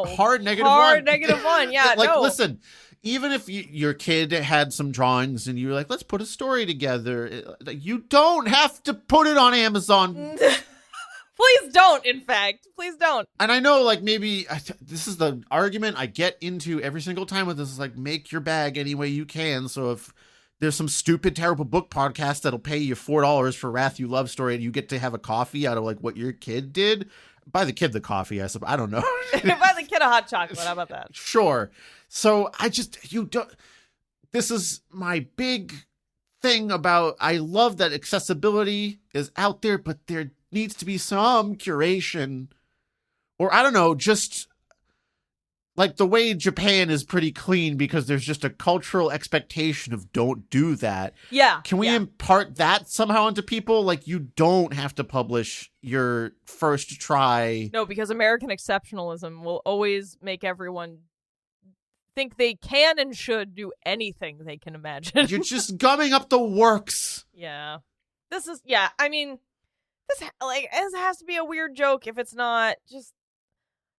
Hard -1. Hard -1. Yeah. Like, no. listen. Even if your kid had some drawings and you were like, let's put a story together, you don't have to put it on Amazon. Please don't, in fact. Please don't. And I know, like, maybe this is the argument I get into every single time with this, is like, make your bag any way you can. So if there's some stupid, terrible book podcast that'll pay you $4 for Rathew Love Story and you get to have a coffee out of, like, what your kid did, buy the kid the coffee, I suppose. I don't know. Buy the kid a hot chocolate. How about that? Sure. So this is my big thing about, I love that accessibility is out there, but there needs to be some curation, or I don't know, just like the way Japan is pretty clean because there's just a cultural expectation of don't do that. Yeah. Can we impart that somehow into people? Like, you don't have to publish your first try. No, because American exceptionalism will always make everyone think they can and should do anything they can imagine. You're just gumming up the works. Yeah. I mean, this has to be a weird joke if it's not. Just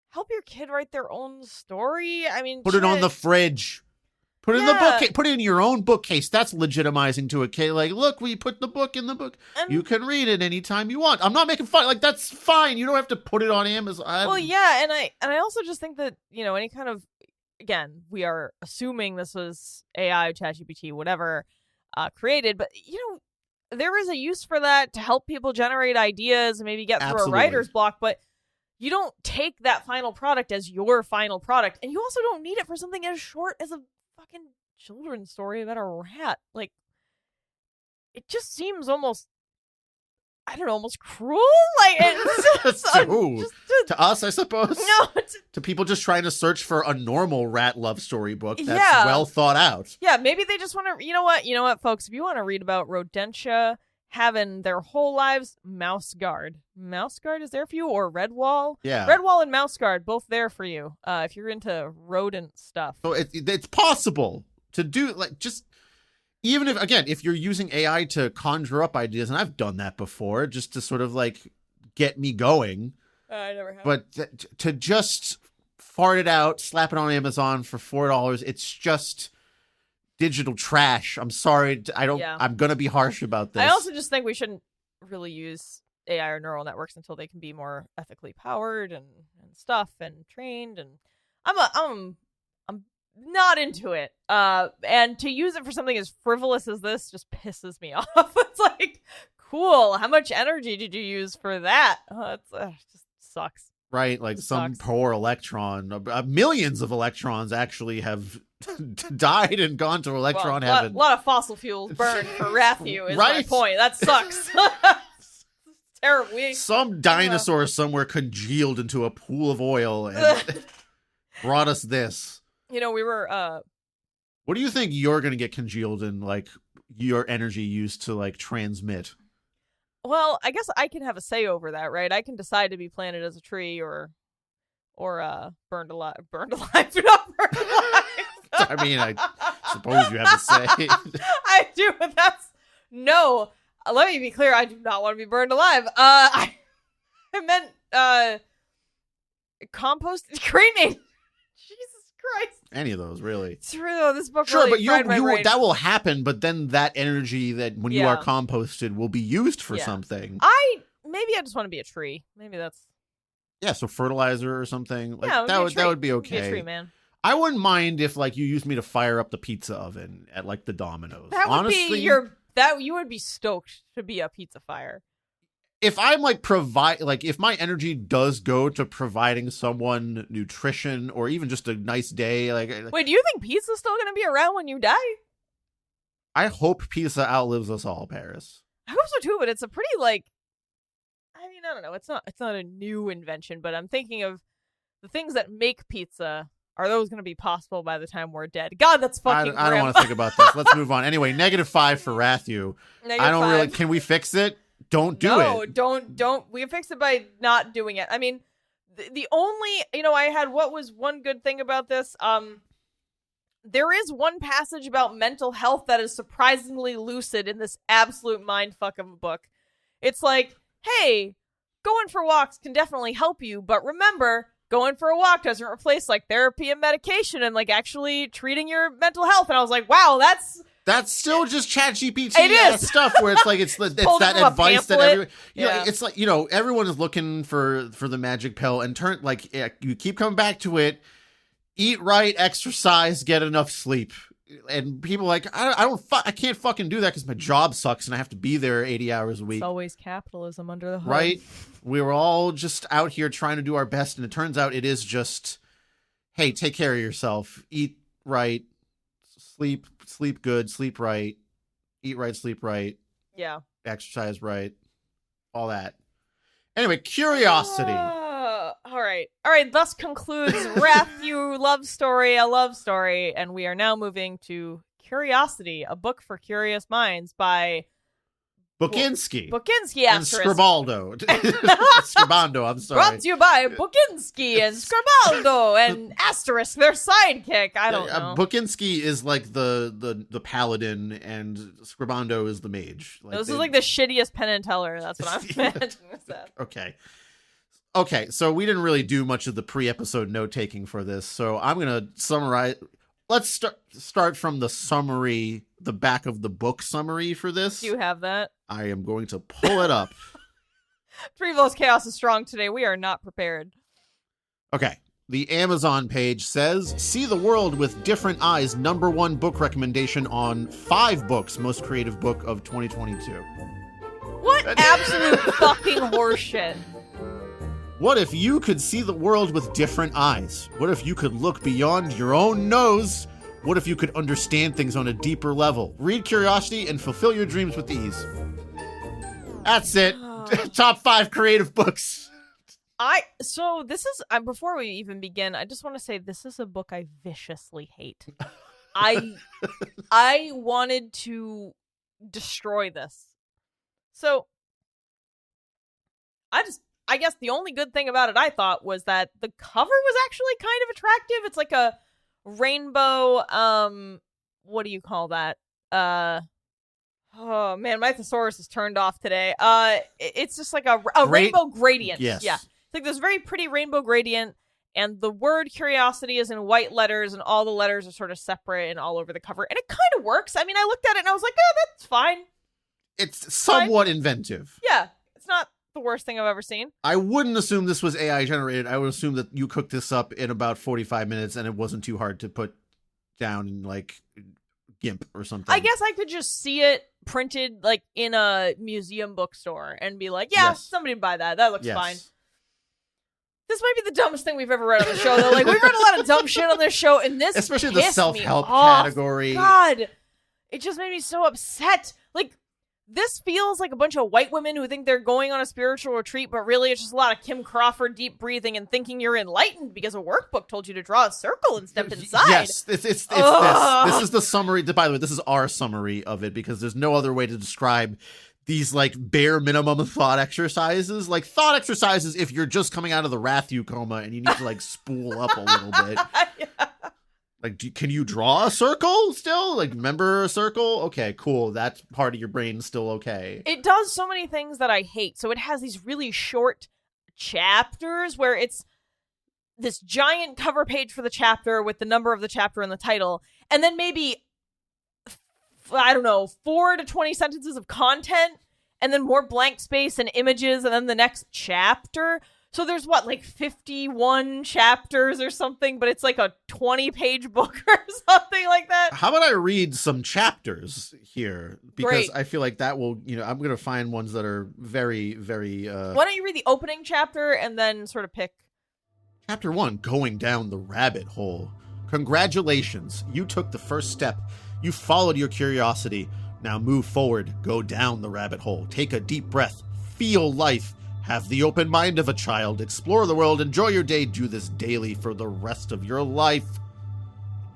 help your kid write their own story. I mean, Put it on the fridge. Put it in the Yeah. bookcase. Put it in your own bookcase. That's legitimizing to a kid. Like, look, we put the book in the book. And- You can read it anytime you want. I'm not making fun. Like, that's fine. You don't have to put it on Amazon. Well, yeah, and I also just think that, any kind of, again, we are assuming this was AI, ChatGPT, whatever, created, but there is a use for that to help people generate ideas and maybe get through Absolutely. a writer's block, but you don't take that final product as your final product, and you also don't need it for something as short as a fucking children's story about a rat. Like, it just seems almost, I don't know, almost cruel. Like, it's Ooh. To us, I suppose. no, To people just trying to search for a normal rat love story book that's Yeah. well thought out. yeah, maybe they just want to. You know what, folks? If you want to read about rodentia having their whole lives, Mouse Guard is there for you, or Redwall. Yeah. Redwall and Mouse Guard both there for you. If you're into rodent stuff. So it's possible to do, like, just even if you're using AI to conjure up ideas, and I've done that before, just to sort of like get me going. I never have. But to just fart it out, slap it on Amazon for $4, it's just digital trash. I'm sorry. Yeah. I'm going to be harsh about this. I also just think we shouldn't really use AI or neural networks until they can be more ethically powered and stuff and trained. And I'm not into it. And to use it for something as frivolous as this just pisses me off. It's like, cool. How much energy did you use for that? It just sucks. Right? Like It some sucks. poor electron. Millions of electrons actually have died and gone to electron Well, heaven. a lot of fossil fuels burned for Rathew is my Right? point. That sucks. It's terrible. Some dinosaur somewhere congealed into a pool of oil and brought us this. We were What do you think you're going to get congealed in, like, your energy used to, like, transmit? well, I guess I can have a say over that, right? I can decide to be planted as a tree or burned alive. Burned alive, not burned alive. I mean, I suppose you have a say. I do, but no. Let me be clear. I do not want to be burned alive. I meant compost, cremate. Jesus Christ! Any of those, really. It's true though. This book Sure, really but fried my brain. that will happen, but then that energy that when you Yeah. are composted will be used for Yeah. something. Maybe I just want to be a tree. Maybe that's Yeah, so fertilizer or something. Like, yeah. that would be Be a okay. tree, man. I wouldn't mind if, like, you used me to fire up the pizza oven at, like, the Domino's. That would Honestly, be you would be stoked to be a pizza fire. if I'm like if my energy does go to providing someone nutrition or even just a nice day, like, Wait, do you think pizza's still gonna be around when you die? I hope pizza outlives us all, Paris. I hope so too, but it's a pretty I don't know. It's not a new invention, but I'm thinking of the things that make pizza. Are those going to be possible by the time we're dead? God, that's fucking I don't grim. want to think about this. Let's move on. Anyway, -5 for Rathew. I don't really. Can we fix it? Don't do it. Don't. We can fix it by not doing it. I mean, the only, I had what was one good thing about this. There is one passage about mental health that is surprisingly lucid in this absolute mindfuck of a book. It's like, hey, going for walks can definitely help you, but remember, going for a walk doesn't replace like therapy and medication and like actually treating your mental health. And I was like, wow, That's still just ChatGPT It is. stuff where it's like it's pulled that from a advice that pamphlet. everyone, it's like, everyone is looking for the magic pill and you keep coming back to it. Eat right, exercise, get enough sleep. And people are like, I can't fucking do that because my job sucks and I have to be there 80 hours a week. It's always capitalism under the hood. Right? We were all just out here trying to do our best, and it turns out it is just, hey, take care of yourself. Eat right, sleep good, sleep right, eat right, sleep right, Yeah. exercise right, all that. Anyway, curiosity. All right. Thus concludes Rathew Love Story, a love story, and we are now moving to Curiosity, a book for curious minds by Bukinski. Bukinski And asterisk. Scribaldo. Scribando, I'm sorry. Brought to you by Bukinski and Scribaldo and asterisk, their sidekick. I don't know. Bukinski is like the paladin, and Scribando is the mage. This is like the shittiest Penn and Teller. That's what I'm imagining. Okay, so we didn't really do much of the pre-episode note-taking for this, so I'm going to summarize. Let's start from the summary, the back of the book summary for this. Do you have that? I am going to pull it up. Terriblo's chaos is strong today. We are not prepared. Okay. The Amazon page says, see the world with different eyes, #1 book recommendation on 5 books, most creative book of 2022. What absolute fucking horseshit. What if you could see the world with different eyes? What if you could look beyond your own nose? What if you could understand things on a deeper level? Read curiosity and fulfill your dreams with ease. That's it. Top 5 creative books. So this is, before we even begin, I just want to say this is a book I viciously hate. I wanted to destroy this. So I guess the only good thing about it, I thought, was that the cover was actually kind of attractive. It's like a rainbow, what do you call that? Oh man, my thesaurus is turned off today. It's just like a rainbow gradient. Yes. Yeah. It's like this very pretty rainbow gradient, and the word curiosity is in white letters, and all the letters are sort of separate and all over the cover. And it kind of works. I mean, I looked at it and I was like, that's fine. It's somewhat inventive. Yeah. It's not the worst thing I've ever seen. I wouldn't assume this was AI generated. I would assume that you cooked this up in about 45 minutes and it wasn't too hard to put down in like GIMP or something. I guess I could just see it printed like in a museum bookstore and be like, somebody would buy that. That looks fine. This might be the dumbest thing we've ever read on the show, though. Like, we've read a lot of dumb shit on this show, and this especially the self-help category. God, it just made me so upset. Like, this feels like a bunch of white women who think they're going on a spiritual retreat, but really it's just a lot of Kim Crawford deep breathing and thinking you're enlightened because a workbook told you to draw a circle and step inside. Yes, it's this. This is the summary. By the way, this is our summary of it because there's no other way to describe these like bare minimum thought exercises. Like thought exercises if you're just coming out of the Rathew coma and you need to like spool up a little bit. Yeah. Like, can you draw a circle still? Like, remember a circle? Okay, cool. That part of your brain's still okay. It does so many things that I hate. So it has these really short chapters where it's this giant cover page for the chapter with the number of the chapter in the title. And then maybe, I don't know, 4 to 20 sentences of content. And then more blank space and images. And then the next chapter. So there's like 51 chapters or something, but it's like a 20-page book or something like that. How about I read some chapters here? Because Great. I feel like that will, I'm going to find ones that are very, very... Why don't you read the opening chapter and then sort of pick... Chapter 1, Going Down the Rabbit Hole. Congratulations, you took the first step. You followed your curiosity. Now move forward, go down the rabbit hole. Take a deep breath, feel life. Have the open mind of a child. Explore the world. Enjoy your day. Do this daily for the rest of your life.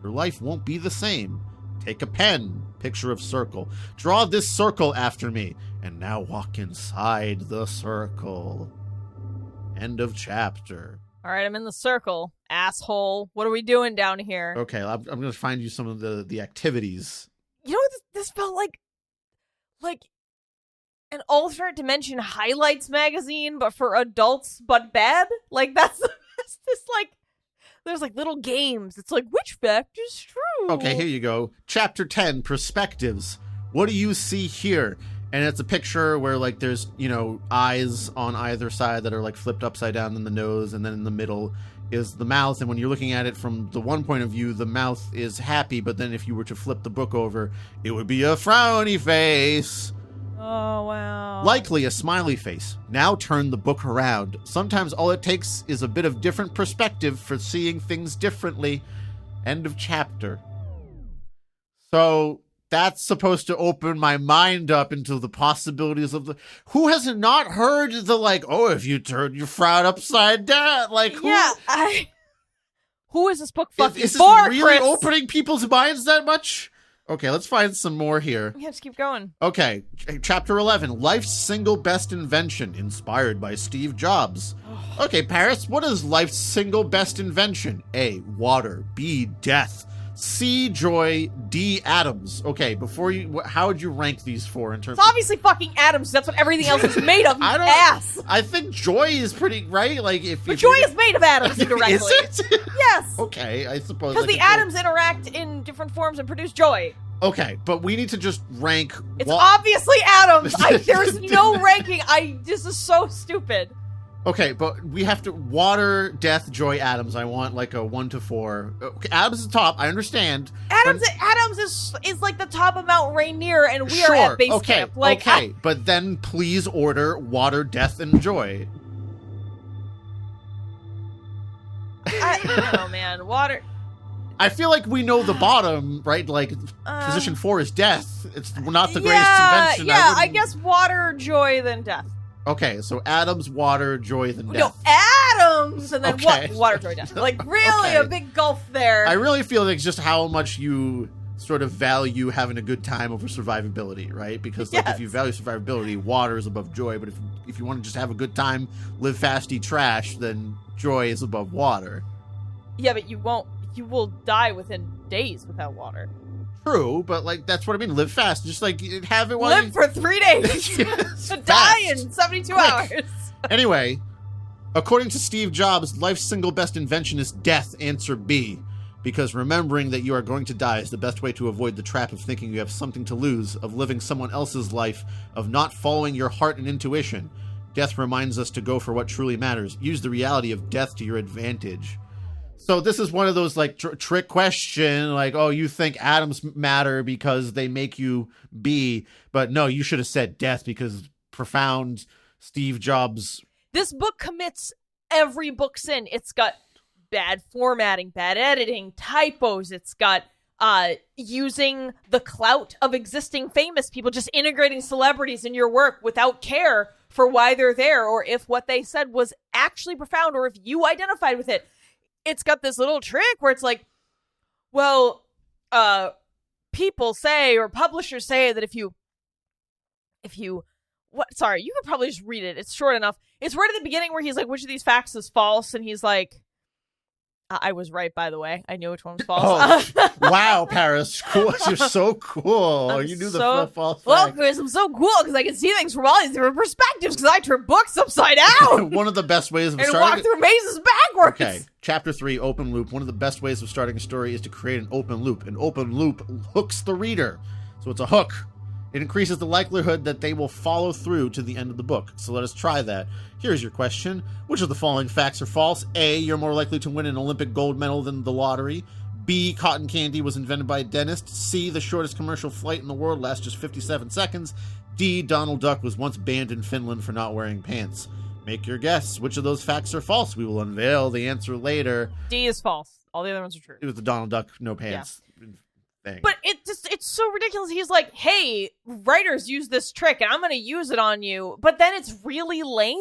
Your life won't be the same. Take a pen. Picture of circle. Draw this circle after me. And now walk inside the circle. End of chapter. All right, I'm in the circle. Asshole. What are we doing down here? Okay, I'm going to find you some of the activities. You know what this felt like? Like... an alternate dimension highlights magazine, but for adults, but bad. Like that's this like there's like little games. It's like which fact is true. Okay, here you go. Chapter 10, Perspectives. What do you see here? And it's a picture where like there's eyes on either side that are like flipped upside down in the nose, and then in the middle is the mouth. And when you're looking at it from the one point of view, the mouth is happy, but then if you were to flip the book over, it would be a frowny face. Oh, wow. Likely a smiley face. Now turn the book around. Sometimes all it takes is a bit of different perspective for seeing things differently. End of chapter. So that's supposed to open my mind up into the possibilities of the... Who has not heard the if you turn your frown upside down? Like, who... Yeah, Who is this book fucking is this for, really Chris? opening people's minds that much? Okay, let's find some more here. Yeah, just keep going. Okay, chapter 11, Life's Single Best Invention, inspired by Steve Jobs. Okay, Paris, what is life's single best invention? A, water. B, death. C, joy. D, atoms. Okay, how would you rank these four in terms It's obviously fucking atoms. That's what everything else is made of, you ass. I think joy is pretty, right? Like, But joy is made of atoms indirectly. Is it? Yes. Okay, I suppose. Because the atoms interact in different forms and produce joy. Okay, but we need to just rank. It's obviously atoms. There's no ranking. This is so stupid. Okay, but we have to water, death, joy, atoms. I want like a 1 to 4. Okay, atoms is the top. I understand. Atoms is like the top of Mount Rainier, and we are at base camp. Like, okay, but then please order water, death, and joy. I don't know, man. Water. I feel like we know the bottom, right? Like, position 4 is death. It's not the greatest invention. Yeah, I guess water, joy, then death. Okay, so atoms, water, joy, then death. No, atoms, and then Okay. water, joy, death. Like, really, Okay. a big gulf there. I really feel like just how much you sort of value having a good time over survivability, right? Because like, if you value survivability, water is above joy. But if you want to just have a good time, live fast, eat trash, then joy is above water. Yeah, but you won't. You will die within days without water. True, but like that's what I mean. Live fast, just like have it while Live for 3 days. To die in 72 hours. Anyway, according to Steve Jobs, life's single best invention is death. Answer B. Because remembering that you are going to die is the best way to avoid the trap of thinking you have something to lose, of living someone else's life, of not following your heart and intuition. Death reminds us to go for what truly matters. Use the reality of death to your advantage. So this is one of those like trick question, like, oh, you think atoms matter because they make you be, but no, you should have said death because profound Steve Jobs. This book commits every book sin. It's got bad formatting, bad editing, typos. It's got using the clout of existing famous people, just integrating celebrities in your work without care for why they're there or if what they said was actually profound or if you identified with it. It's got this little trick where it's like, well, people say or publishers say that if you you could probably just read it. It's short enough. It's right at the beginning where he's like, which of these facts is false? And he's like, I was right, by the way. I knew which one was false. Oh, wow, Paris. Cool. You're so cool. You knew the false fact. Well, Chris, I'm so cool because I can see things from all these different perspectives because I turn books upside down. One of the best ways of and starting... walk through mazes backwards. Okay. Chapter 3, open loop. One of the best ways of starting a story is to create an open loop. An open loop hooks the reader. So it's a hook. It increases the likelihood that they will follow through to the end of the book. So let us try that. Here's your question. Which of the following facts are false? A, you're more likely to win an Olympic gold medal than the lottery. B, cotton candy was invented by a dentist. C, the shortest commercial flight in the world lasts just 57 seconds. D, Donald Duck was once banned in Finland for not wearing pants. Make your guess. Which of those facts are false? We will unveil the answer later. D is false. All the other ones are true. It was the Donald Duck no pants thing. But it's so ridiculous. He's like, hey, writers use this trick and I'm going to use it on you. But then it's really lame.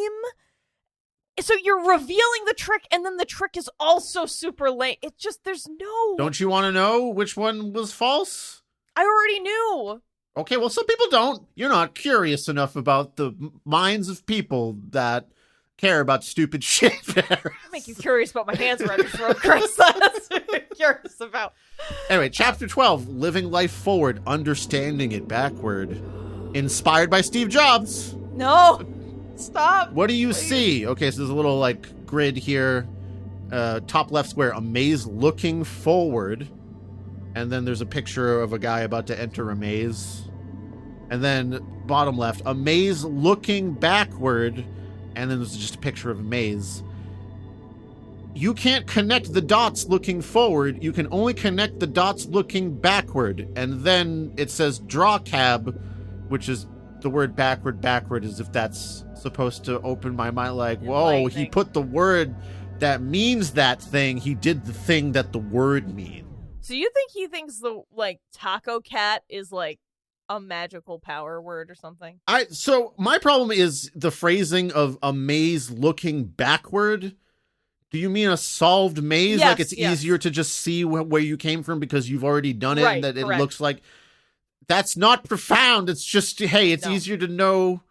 So you're revealing the trick and then the trick is also super lame. It's just, there's no... Don't you want to know which one was false? I already knew. Okay, well, some people don't. You're not curious enough about the minds of people that care about stupid shit. Make you curious about my hands around your throat, Chris. That's what I'm curious about. Anyway, chapter 12, living life forward, understanding it backward. Inspired by Steve Jobs. No, stop. What do you see? Okay, so there's a little like grid here. Top left square, a maze looking forward. And then there's a picture of a guy about to enter a maze. And then bottom left, a maze looking backward. And then there's just a picture of a maze. You can't connect the dots looking forward. You can only connect the dots looking backward. And then it says draw cab, which is the word backward as if that's supposed to open my mind. Like, whoa, he put the word that means that thing. He did the thing that the word means. So you think he thinks the, like, taco cat is, like, a magical power word or something? So my problem is the phrasing of a maze looking backward Do you mean a solved maze? Yes, Like it's easier to just see where you came from because you've already done it, Right, and that it correct. looks like that's not profound. It's just, hey, it's No. easier to know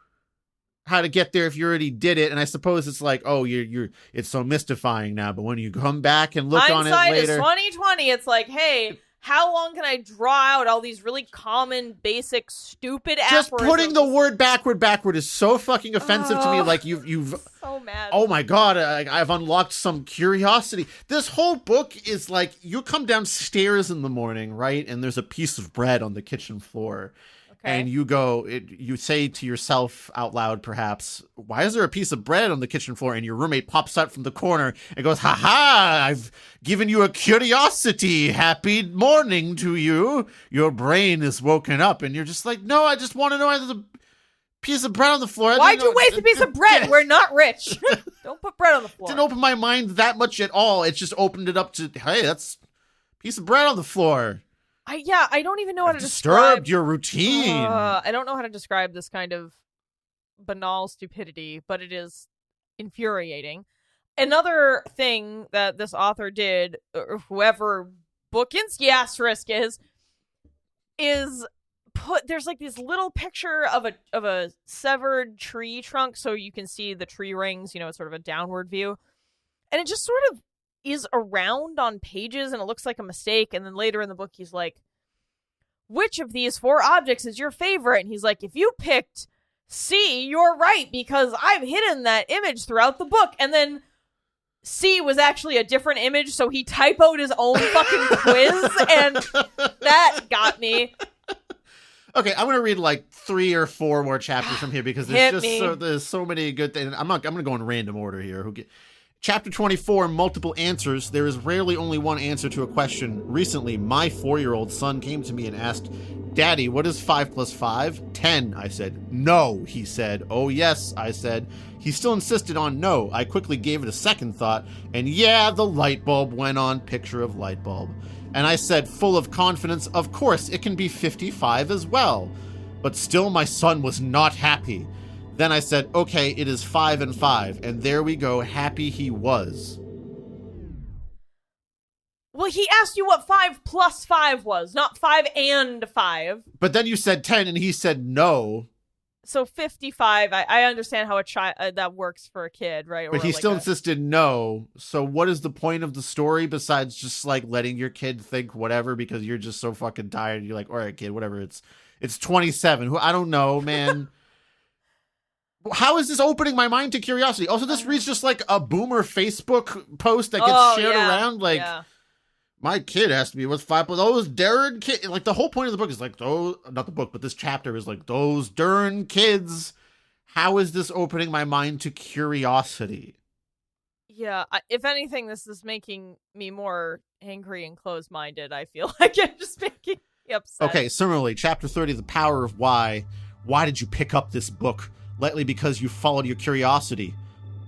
how to get there if you already did it. And I suppose it's like, oh, it's so mystifying now. But when you come back and look on it Hindsight later, is 2020. It's like, hey, how long can I draw out all these really common, basic, stupid just aphorisms? putting the word backward is so fucking offensive to me. Oh. Like you've So mad. oh my God, I've unlocked some curiosity. This whole book is like, you come downstairs in the morning, right? And there's a piece of bread on the kitchen floor. Okay. And you say to yourself out loud, perhaps, why is there a piece of bread on the kitchen floor? And your roommate pops out from the corner and goes, ha ha, I've given you a curiosity. Happy morning to you. Your brain is woken up. And you're just like, no, I just want to know why there's a piece of bread on the floor. Why'd you waste a piece of bread? We're not rich. Don't put bread on the floor. Didn't open my mind that much at all. It just opened it up to, hey, that's a piece of bread on the floor. I don't even know how to Disturbed describe. your routine. I don't know how to describe this kind of banal stupidity, but it is infuriating. Another thing that this author did, or whoever Bokinski asterisk is put, there's like this little picture of a severed tree trunk, so you can see the tree rings, it's sort of a downward view, and it just sort of is around on pages, and it looks like a mistake. And then later in the book, he's like, which of these 4 objects is your favorite? And he's like, if you picked C, you're right, because I've hidden that image throughout the book. And then C was actually a different image, so he typoed his own fucking quiz, and that got me. Okay, I'm gonna read like 3 or 4 more chapters from here because there's so many good things. I'm gonna go in random order here. Chapter 24, multiple answers. There is rarely only one answer to a question. Recently, my 4-year-old son came to me and asked, Daddy, what is 5 plus 5? 10, I said. No, he said. Oh, yes, I said. He still insisted on no. I quickly gave it a second thought, and yeah, the light bulb went on, picture of light bulb. And I said, full of confidence, of course, it can be 55 as well. But still, my son was not happy. Then I said, okay, it is 5 and 5. And there we go. Happy he was. Well, he asked you what 5 plus 5 was, not 5 and 5. But then you said 10 and he said no. So 55, I understand how a child that works for a kid, right? But he still insisted no. So what is the point of the story besides just like letting your kid think whatever because you're just so fucking tired? You're like, all right, kid, whatever. It's 27. I don't know, man. How is this opening my mind to curiosity? Also, this reads just like a boomer Facebook post that gets shared around. Like, my kid has to be what's 5 plus those darn kids. Like, the whole point of the book is like, those, not the book, but this chapter is like, those darn kids. How is this opening my mind to curiosity? Yeah, if anything, this is making me more angry and closed-minded. I feel like it's just making me upset. Okay, similarly, chapter 30, The Power of Why. Why did you pick up this book? Likely because you followed your curiosity.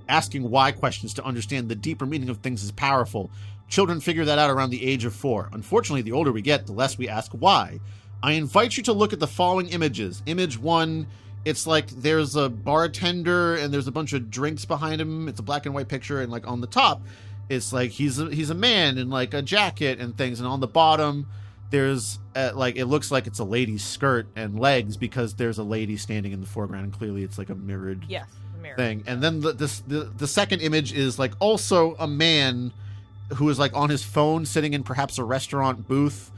Asking why questions to understand the deeper meaning of things is powerful. Children figure that out around the age of 4. Unfortunately, the older we get, the less we ask why. I invite you to look at the following images. Image 1, it's like there's a bartender and there's a bunch of drinks behind him. It's a black and white picture, and like on the top, it's like he's a man in like a jacket and things, and on the bottom, there's like it looks like it's a lady's skirt and legs because there's a lady standing in the foreground, and clearly it's like a mirrored thing. And then the second image is like also a man who is like on his phone sitting in perhaps a restaurant booth,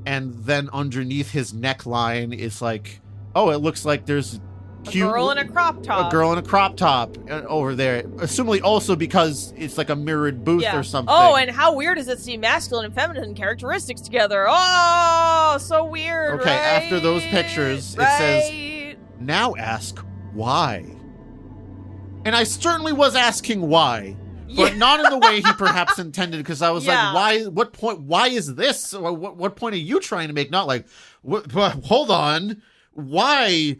and then underneath his neckline is like, oh, it looks like there's a girl in a crop top over there, assumably also because it's like a mirrored booth or something. Oh, and how weird is it to see masculine and feminine characteristics together? Oh, so weird. Okay, right? After those pictures, it says, now ask why. And I certainly was asking why, but not in the way he perhaps intended, because I was like, why, what point, why is this? What point are you trying to make? Not like, hold on, why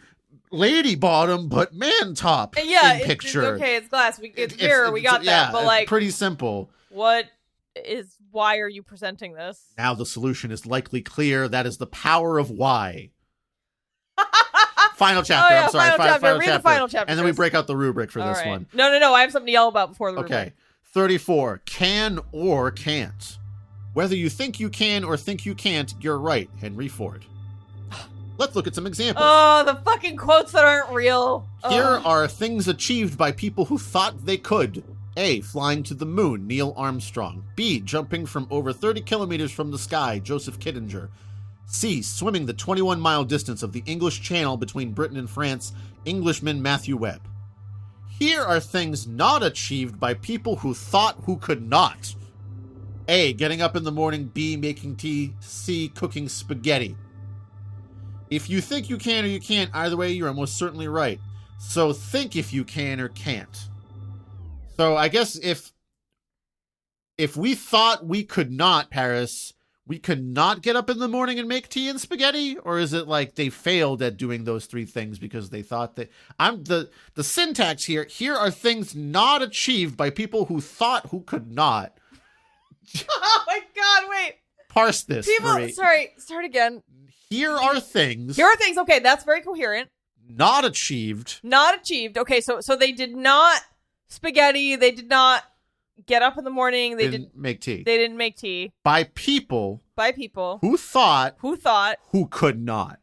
lady bottom but man top in picture? Okay, it's glass. It's mirror. We got that. But like, pretty simple. Why are you presenting this? Now the solution is likely clear. That is the power of why. Final chapter. Final chapter. Read chapter. the final chapter. And then we break out the rubric for this one. No. I have something to yell about before the rubric. Okay. 34. Can or can't. Whether you think you can or think you can't, you're right, Henry Ford. Let's look at some examples. Oh, the fucking quotes that aren't real. Here Ugh. are things achieved by people who thought they could. A. Flying to the moon, Neil Armstrong. B. Jumping from over 30 kilometers from the sky, Joseph Kittinger. C. Swimming the 21-mile distance of the English Channel between Britain and France, Englishman Matthew Webb. Here are things not achieved by people who thought who could not. A. Getting up in the morning. B. Making tea. C. Cooking spaghetti. If you think you can or you can't, either way, you're almost certainly right. So think if you can or can't. So I guess if we thought we could not, Paris, we could not get up in the morning and make tea and spaghetti? Or is it like they failed at doing those three things because they thought that... The syntax here are things not achieved by people who thought who could not. Oh my god, wait. Parse this. People, sorry, start again. Here are things. Here are things, okay, that's very coherent. Not achieved. Not achieved. Okay, so they did not spaghetti, they did not get up in the morning, they didn't make tea. They didn't make tea. By people Who thought who could not.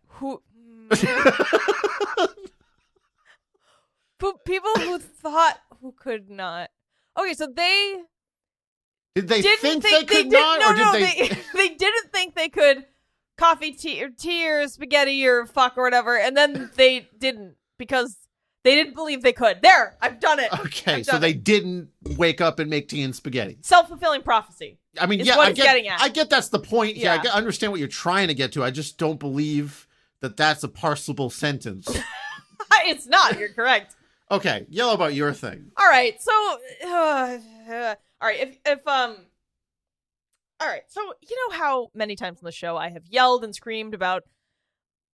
People who thought who could not. Okay, so they did they didn't think they could not, or did they? They didn't think they could coffee, tea or spaghetti or fuck or whatever, and then they didn't because they didn't believe they could. There, I've done it. Okay, so they didn't wake up and make tea and spaghetti. Self-fulfilling prophecy. I mean, I get that's the point. Yeah, I understand what you're trying to get to. I just don't believe that that's a parsable sentence. It's not. You're correct. Okay, yell about your thing. All right, so all right, all right, so you know how many times on the show I have yelled and screamed about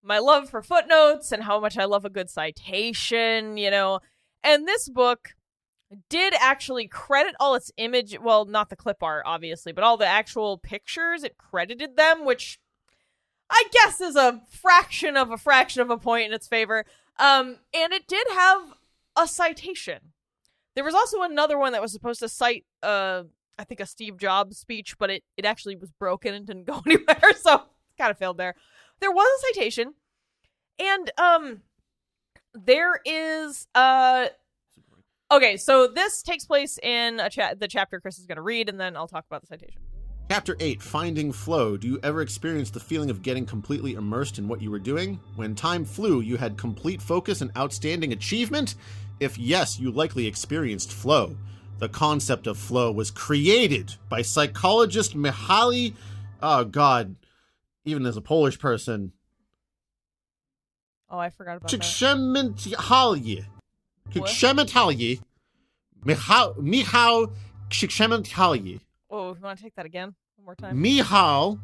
my love for footnotes and how much I love a good citation, you know, and this book did actually credit all its image, well, not the clip art, obviously, but all the actual pictures, it credited them, which I guess is a fraction of a point in its favor, and it did have a citation. There was also another one that was supposed to cite, I think a Steve Jobs speech, but it actually was broken and didn't go anywhere, so kind of failed there. There was a citation, and there is okay, so this takes place in the chapter Chris is going to read, and then I'll talk about the citation. Chapter 8, Finding Flow. Do you ever experience the feeling of getting completely immersed in what you were doing? When time flew, you had complete focus and outstanding achievement? If yes, you likely experienced flow. The concept of flow was created by psychologist Mihaly... Oh, God. Even as a Polish person. Oh, I forgot about that. Csikszentmihalyi. Michał Csikszentmihalyi. Oh, you want to take that again? One more time? Michał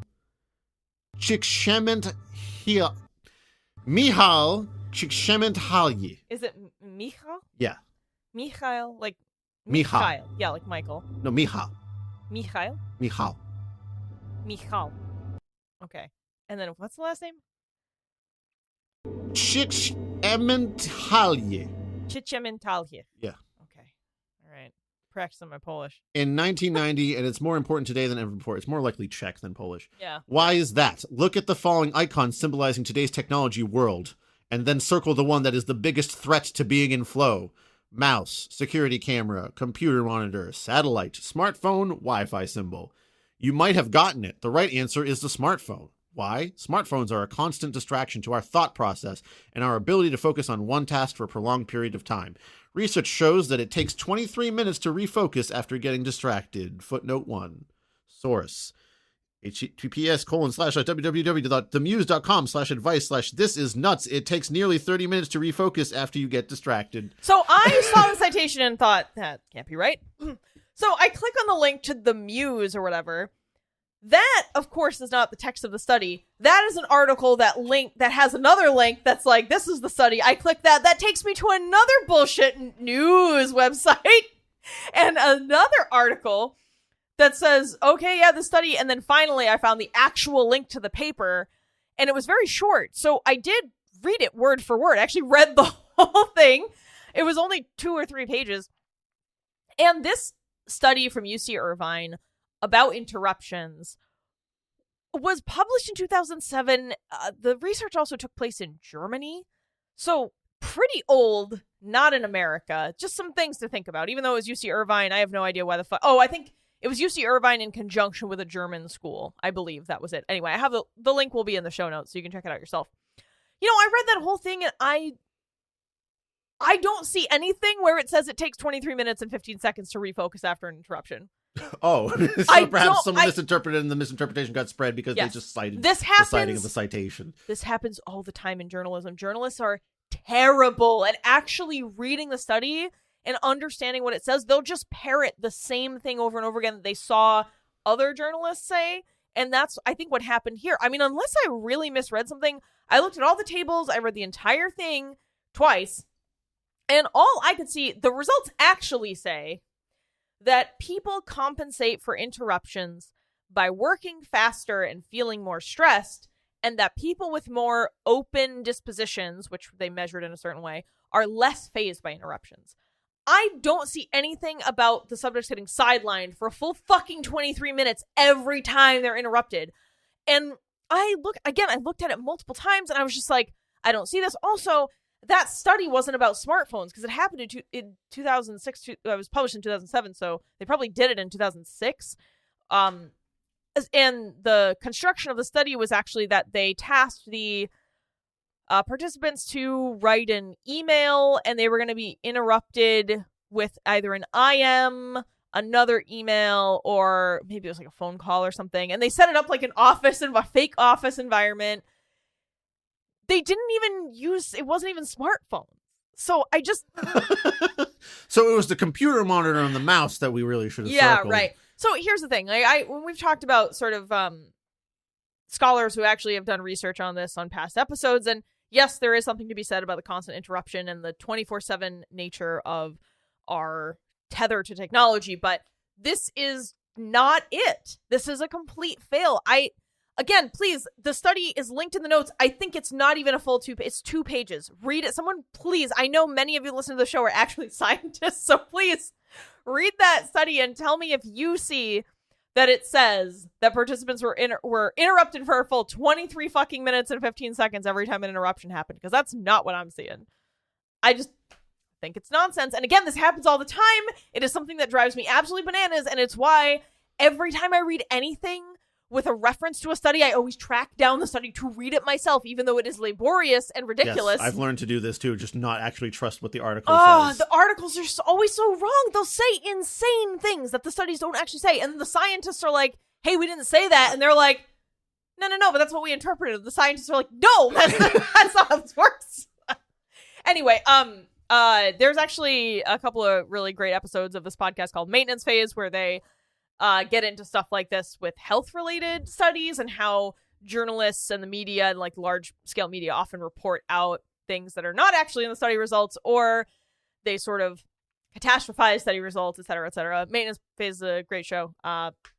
Csikszentmihalyi. Is it Michał? Yeah. Michał, like... Michał. Yeah, like Michael. No, Michał. Michał? Michał. Michał. Okay. And then what's the last name? Csikszentmihalyi. Csikszentmihalyi. Yeah. Okay. All right. Practicing my Polish. In 1990, and it's more important today than ever before. It's more likely Czech than Polish. Yeah. Why is that? Look at the following icons symbolizing today's technology world, and then circle the one that is the biggest threat to being in flow. Mouse, security camera, computer monitor, satellite, smartphone, Wi-Fi symbol. You might have gotten it. The right answer is the smartphone. Why? Smartphones are a constant distraction to our thought process and our ability to focus on one task for a prolonged period of time. Research shows that it takes 23 minutes to refocus after getting distracted. Footnote 1. Source. https://www.themuse.com/advice/this is nuts. It takes nearly 30 minutes to refocus after you get distracted. So I saw the citation and thought, that can't be right. So I click on the link to the Muse or whatever. That, of course, is not the text of the study. That is an article that has another link that's like, this is the study. I click that. That takes me to another bullshit news website and another article that says, okay, yeah, the study. And then finally I found the actual link to the paper, and it was very short. So I did read it word for word. I actually read the whole thing. It was only 2 or 3 pages. And this study from UC Irvine about interruptions was published in 2007. The research also took place in Germany. So pretty old, not in America. Just some things to think about. Even though it was UC Irvine, I have no idea why the fuck. Oh, I think it was UC Irvine in conjunction with a German school. I believe that was it. Anyway, I have the link will be in the show notes, so you can check it out yourself. I read that whole thing, and I don't see anything where it says it takes 23 minutes and 15 seconds to refocus after an interruption. Oh, so perhaps someone misinterpreted and the misinterpretation got spread because they just cited the citing of the citation. This happens all the time in journalism. Journalists are terrible at actually reading the study and understanding what it says. They'll just parrot the same thing over and over again that they saw other journalists say. And that's, I think, what happened here. I mean, unless I really misread something, I looked at all the tables, I read the entire thing twice, and all I could see, the results actually say that people compensate for interruptions by working faster and feeling more stressed, and that people with more open dispositions, which they measured in a certain way, are less fazed by interruptions. I don't see anything about the subjects getting sidelined for a full fucking 23 minutes every time they're interrupted. And I looked at it multiple times, and I was just like, I don't see this. Also, that study wasn't about smartphones because it happened in 2006. It was published in 2007, so they probably did it in 2006. And the construction of the study was actually that they tasked the participants to write an email, and they were going to be interrupted with either an IM, another email, or maybe it was like a phone call or something. And they set it up like a fake office environment. They didn't even it wasn't even smartphones. So I just... So it was the computer monitor and the mouse that we really should have circled. Yeah, right. So here's the thing. When we've talked about sort of scholars who actually have done research on this on past episodes, and yes, there is something to be said about the constant interruption and the 24/7 nature of our tether to technology, but this is not it. This is a complete fail. Again, please, the study is linked in the notes. I think it's not even a full it's 2 pages. Read it. Someone, please, I know many of you listening to the show are actually scientists, so please read that study and tell me if you see that it says that participants were interrupted for a full 23 fucking minutes and 15 seconds every time an interruption happened, because that's not what I'm seeing. I just think it's nonsense. And again, this happens all the time. It is something that drives me absolutely bananas, and it's why every time I read anything with a reference to a study, I always track down the study to read it myself, even though it is laborious and ridiculous. Yes, I've learned to do this too, just not actually trust what the article says. The articles are always so wrong. They'll say insane things that the studies don't actually say, and the scientists are like, hey, we didn't say that, and they're like, no, but that's what we interpreted. The scientists are like, no, that's not how this works. Anyway, there's actually a couple of really great episodes of this podcast called Maintenance Phase, where they get into stuff like this with health-related studies and how journalists and the media and like large-scale media often report out things that are not actually in the study results, or they sort of catastrophize study results, etc., etc. Maintenance Phase is a great show.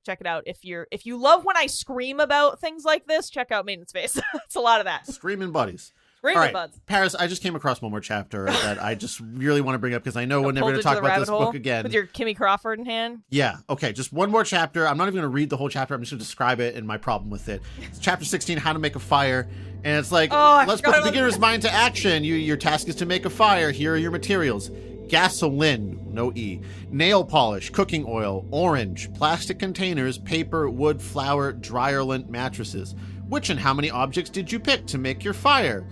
Check it out. If you love when I scream about things like this, check out Maintenance Phase. It's a lot of that. Screaming buddies. All right, buds. Paris, I just came across one more chapter that I just really want to bring up because I know we're never going to talk about this book again. With your Kimmy Crawford in hand? Yeah. Okay, just one more chapter. I'm not even going to read the whole chapter. I'm just going to describe it and my problem with it. It's chapter 16, How to Make a Fire. And it's like, let's put the beginner's mind to action. Your task is to make a fire. Here are your materials. Gasoline, no E. Nail polish, cooking oil, orange, plastic containers, paper, wood, flour, dryer lint, mattresses. Which and how many objects did you pick to make your fire?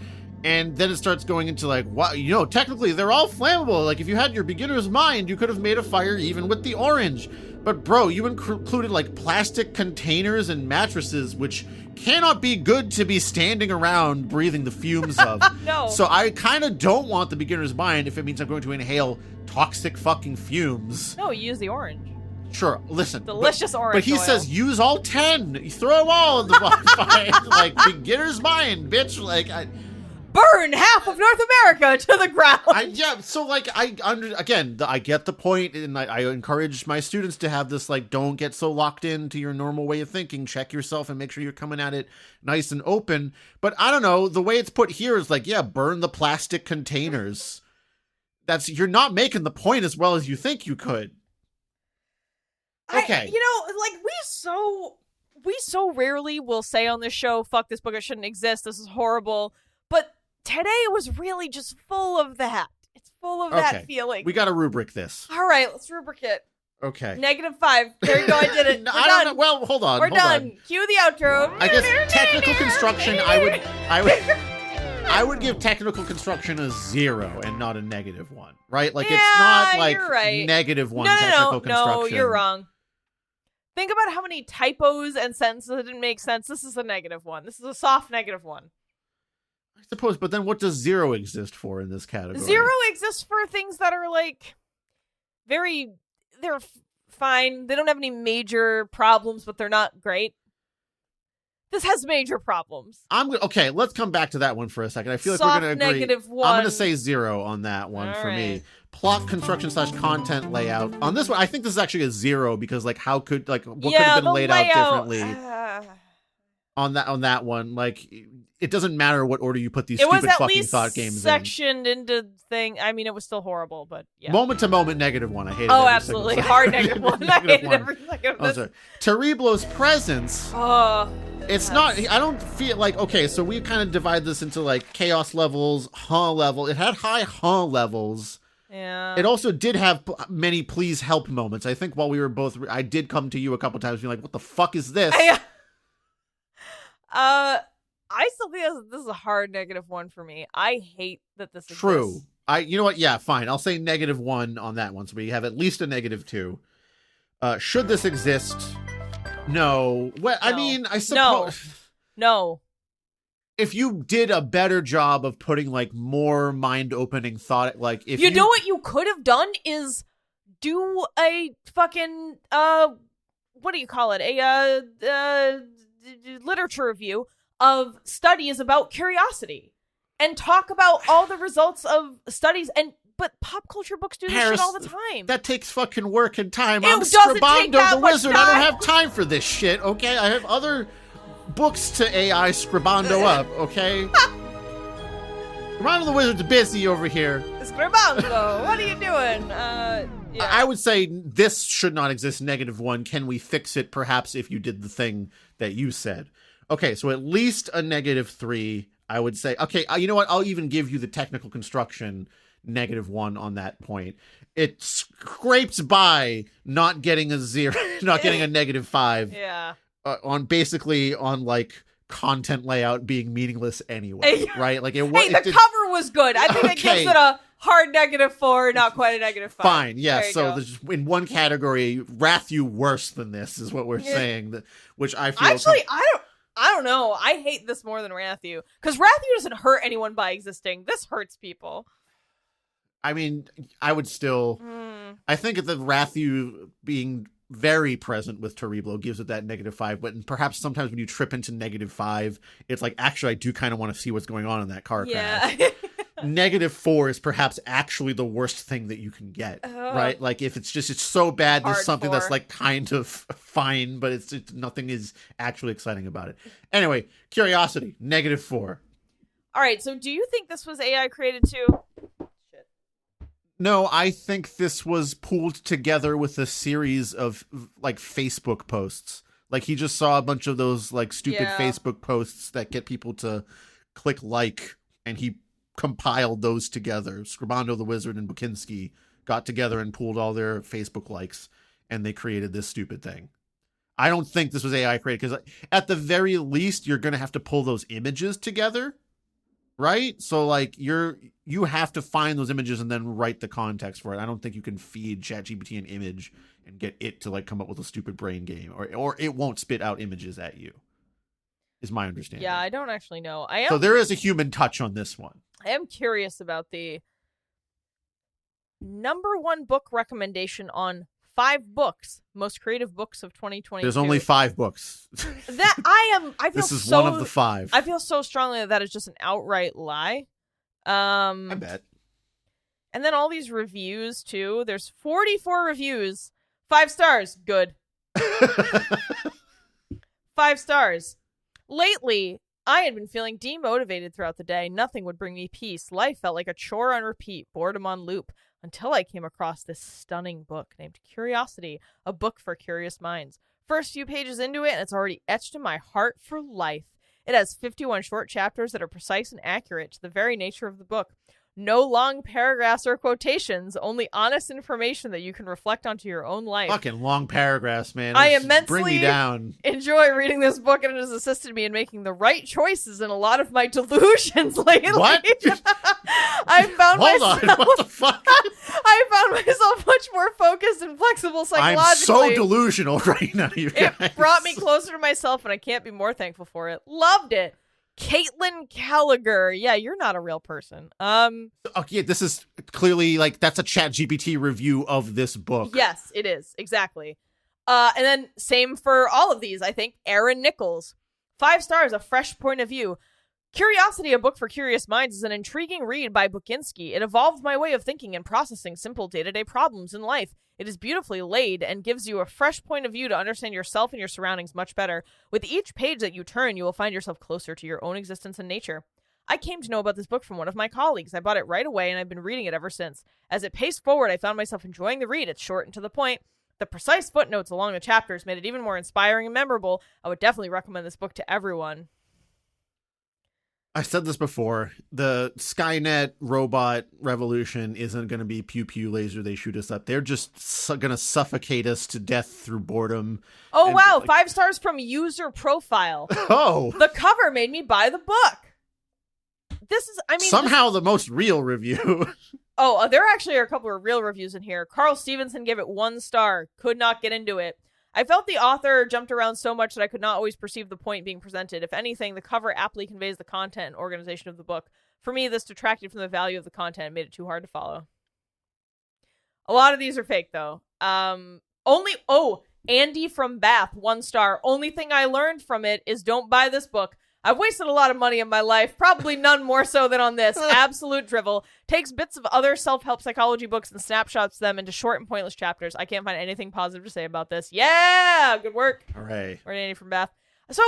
And then it starts going into like, wow, technically they're all flammable. Like if you had your beginner's mind, you could have made a fire even with the orange. But bro, you included like plastic containers and mattresses, which cannot be good to be standing around breathing the fumes of. No. So I kind of don't want the beginner's mind if it means I'm going to inhale toxic fucking fumes. No, you use the orange. Sure, listen. Delicious orange But he oil. says use all 10. You throw them all in the fire. Like beginner's mind, bitch. Like burn half of North America to the ground. I get the point, and I encourage my students to have this, like, don't get so locked into your normal way of thinking. Check yourself and make sure you're coming at it nice and open. But I don't know, the way it's put here is like, yeah, burn the plastic containers. You're not making the point as well as you think you could. Okay. We so rarely will say on this show, fuck this book, it shouldn't exist, this is horrible. But today was really just full of that. It's full of that feeling. We got to rubric this. All right, let's rubric it. Okay. -5. There you go, I did it. We're done. Don't know. Well, hold on. We're done. Cue the outro. I guess technical construction, I would give technical construction a 0 and not a -1, right? Like, it's not like you're right. -1 technical construction. No, you're wrong. Think about how many typos and sentences that didn't make sense. This is a -1. This is a soft -1. I suppose, but then what does 0 exist for in this category? 0 exists for things that are like they're fine. They don't have any major problems, but they're not great. This has major problems. Okay, let's come back to that one for a second. I feel like Soft we're going to agree. -1. I'm going to say 0 on that one for me. Plot construction / content layout. On this one, I think this is actually a 0 because what could have been laid out differently on that one? Like, it doesn't matter what order you put these stupid fucking thought games in. It was at least sectioned into thing. I mean, it was still horrible, but yeah. Moment to moment -1. I hated it. Oh, absolutely. Hard -1. I hated every second of this. Sorry. Terriblo's presence. Oh. It's not, I don't feel like, okay, so we kind of divide this into like chaos levels, level. It had high levels. Yeah. It also did have many please help moments. I think while we were both, I did come to you a couple times being like, what the fuck is this? I still think this is a hard -1 for me. I hate that this exists. True. You know what? Yeah, fine. I'll say -1 on that one. So we have at least a -2. Should this exist? No. Well, no. I mean, I suppose. No. If you did a better job of putting like more mind-opening thought, like if you know what you could have done is do a fucking what do you call it? A literature review of studies about curiosity and talk about all the results of studies but pop culture books do this shit all the time. That takes fucking work and time. I'm Scribando the Wizard. I don't have time for this shit, okay? I have other books to AI Scribando up, okay? Scribando the Wizard's busy over here. Scribando, what are you doing? Yeah. I would say this should not exist, -1. Can we fix it, perhaps, if you did the thing that you said? Okay, so at least a -3, I would say. Okay, you know what? I'll even give you the technical construction -1 on that point. It scrapes by not getting a 0, not getting a -5. Yeah. On like content layout being meaningless anyway, right? Like the cover was good. I think that gives it a hard -4, not quite a -5. Fine, yeah. So there's in one category, Rathew worse than this is what we're saying. Which I feel actually I don't know. I hate this more than Rathew because Rathew doesn't hurt anyone by existing. This hurts people. I mean, I would still. I think that Rathew being very present with Terriblo gives it that -5, but perhaps sometimes when you trip into -5, it's like, actually, I do kind of want to see what's going on in that car crash. -4 is perhaps actually the worst thing that you can get, right? Like, if it's so bad, there's something that's like kind of fine, but it's nothing is actually exciting about it. Anyway, curiosity, -4. All right, so do you think this was AI created too? No, I think this was pooled together with a series of like Facebook posts. Like, he just saw a bunch of those like stupid Facebook posts that get people to click like, and he compiled those together. Scribando the Wizard and Bukinski got together and pooled all their Facebook likes, and they created this stupid thing. I don't think this was AI created, because at the very least, you're going to have to pull those images together, right? So like you have to find those images and then write the context for it. I don't think you can feed ChatGPT an image and get it to like come up with a stupid brain game, or it won't spit out images at you, is my understanding. Yeah, I don't actually know. So there is a human touch on this one. I am curious about the #1 book recommendation on 5 books, most creative books of 2022. There's only 5 books. I feel this is one of the 5. I feel so strongly that is just an outright lie. I bet. And then all these reviews too. There's 44 reviews. 5 stars. Good. 5 stars. Lately, I had been feeling demotivated throughout the day. Nothing would bring me peace. Life felt like a chore on repeat, boredom on loop. until I came across this stunning book named Curiosity, a book for curious minds. First few pages into it, and it's already etched in my heart for life. It has 51 short chapters that are precise and accurate to the very nature of the book. No long paragraphs or quotations, only honest information that you can reflect onto your own life. Fucking long paragraphs, man. I Bring immensely me down. enjoy reading this book, and it has assisted me in making the right choices in a lot of my delusions lately. What? I found Hold myself. on. What the fuck? I found myself much more focused and flexible psychologically. I'm so delusional right now, you guys. It brought me closer to myself, and I can't be more thankful for it. Loved it. Caitlin Gallagher. Yeah, you're not a real person. Okay, this is clearly like that's a ChatGPT review of this book. Yes, it is. Exactly. And then same for all of these, I think. Aaron Nichols. 5 stars, a fresh point of view. Curiosity, a book for curious minds, is an intriguing read by Bukinski. It evolved my way of thinking and processing simple day-to-day problems in life. It is beautifully laid and gives you a fresh point of view to understand yourself and your surroundings much better. With each page that you turn, you will find yourself closer to your own existence and nature. I came to know about this book from one of my colleagues. I bought it right away, and I've been reading it ever since. As it paced forward, I found myself enjoying the read. It's short and to the point. The precise footnotes along the chapters made it even more inspiring and memorable. I would definitely recommend this book to everyone. I said this before. The Skynet robot revolution isn't going to be pew pew laser. They shoot us up. They're just going to suffocate us to death through boredom. Oh, and, wow. like, 5 stars from user profile. Oh. The cover made me buy the book. This is, somehow the most real review. Oh, there actually are a couple of real reviews in here. Carl Stevenson gave it 1 star. Could not get into it. I felt the author jumped around so much that I could not always perceive the point being presented. If anything, the cover aptly conveys the content and organization of the book. For me, this detracted from the value of the content and made it too hard to follow. A lot of these are fake, though. Andy from Bath, 1 star. Only thing I learned from it is don't buy this book. I've wasted a lot of money in my life, probably none more so than on this. Absolute drivel. Takes bits of other self-help psychology books and snapshots them into short and pointless chapters. I can't find anything positive to say about this. Yeah, good work. Hooray. Or Andy from Bath. So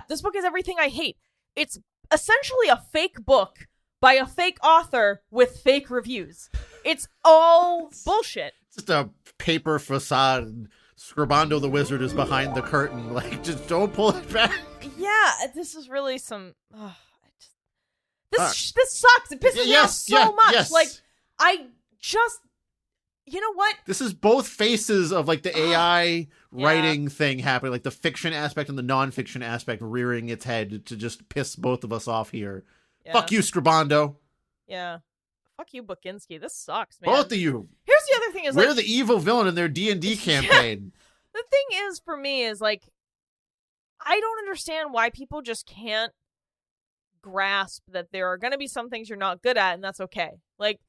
this book is everything I hate. It's essentially a fake book by a fake author with fake reviews. It's all bullshit. Just a paper facade. Scribando the Wizard is behind the curtain. Like, just don't pull it back. Yeah, this is really some... This sucks. It pisses me off so much. Yes. Like, I just... You know what? This is both faces of, like, the AI writing thing happening. Like, the fiction aspect and the non-fiction aspect rearing its head to just piss both of us off here. Yeah. Fuck you, Scribando. Yeah. Fuck you, Bukinski. This sucks, man. Both of you. Here's the other thing is, we're the evil villain in their D&D campaign. The thing is, for me, is, like, I don't understand why people just can't grasp that there are going to be some things you're not good at, and that's okay. Like,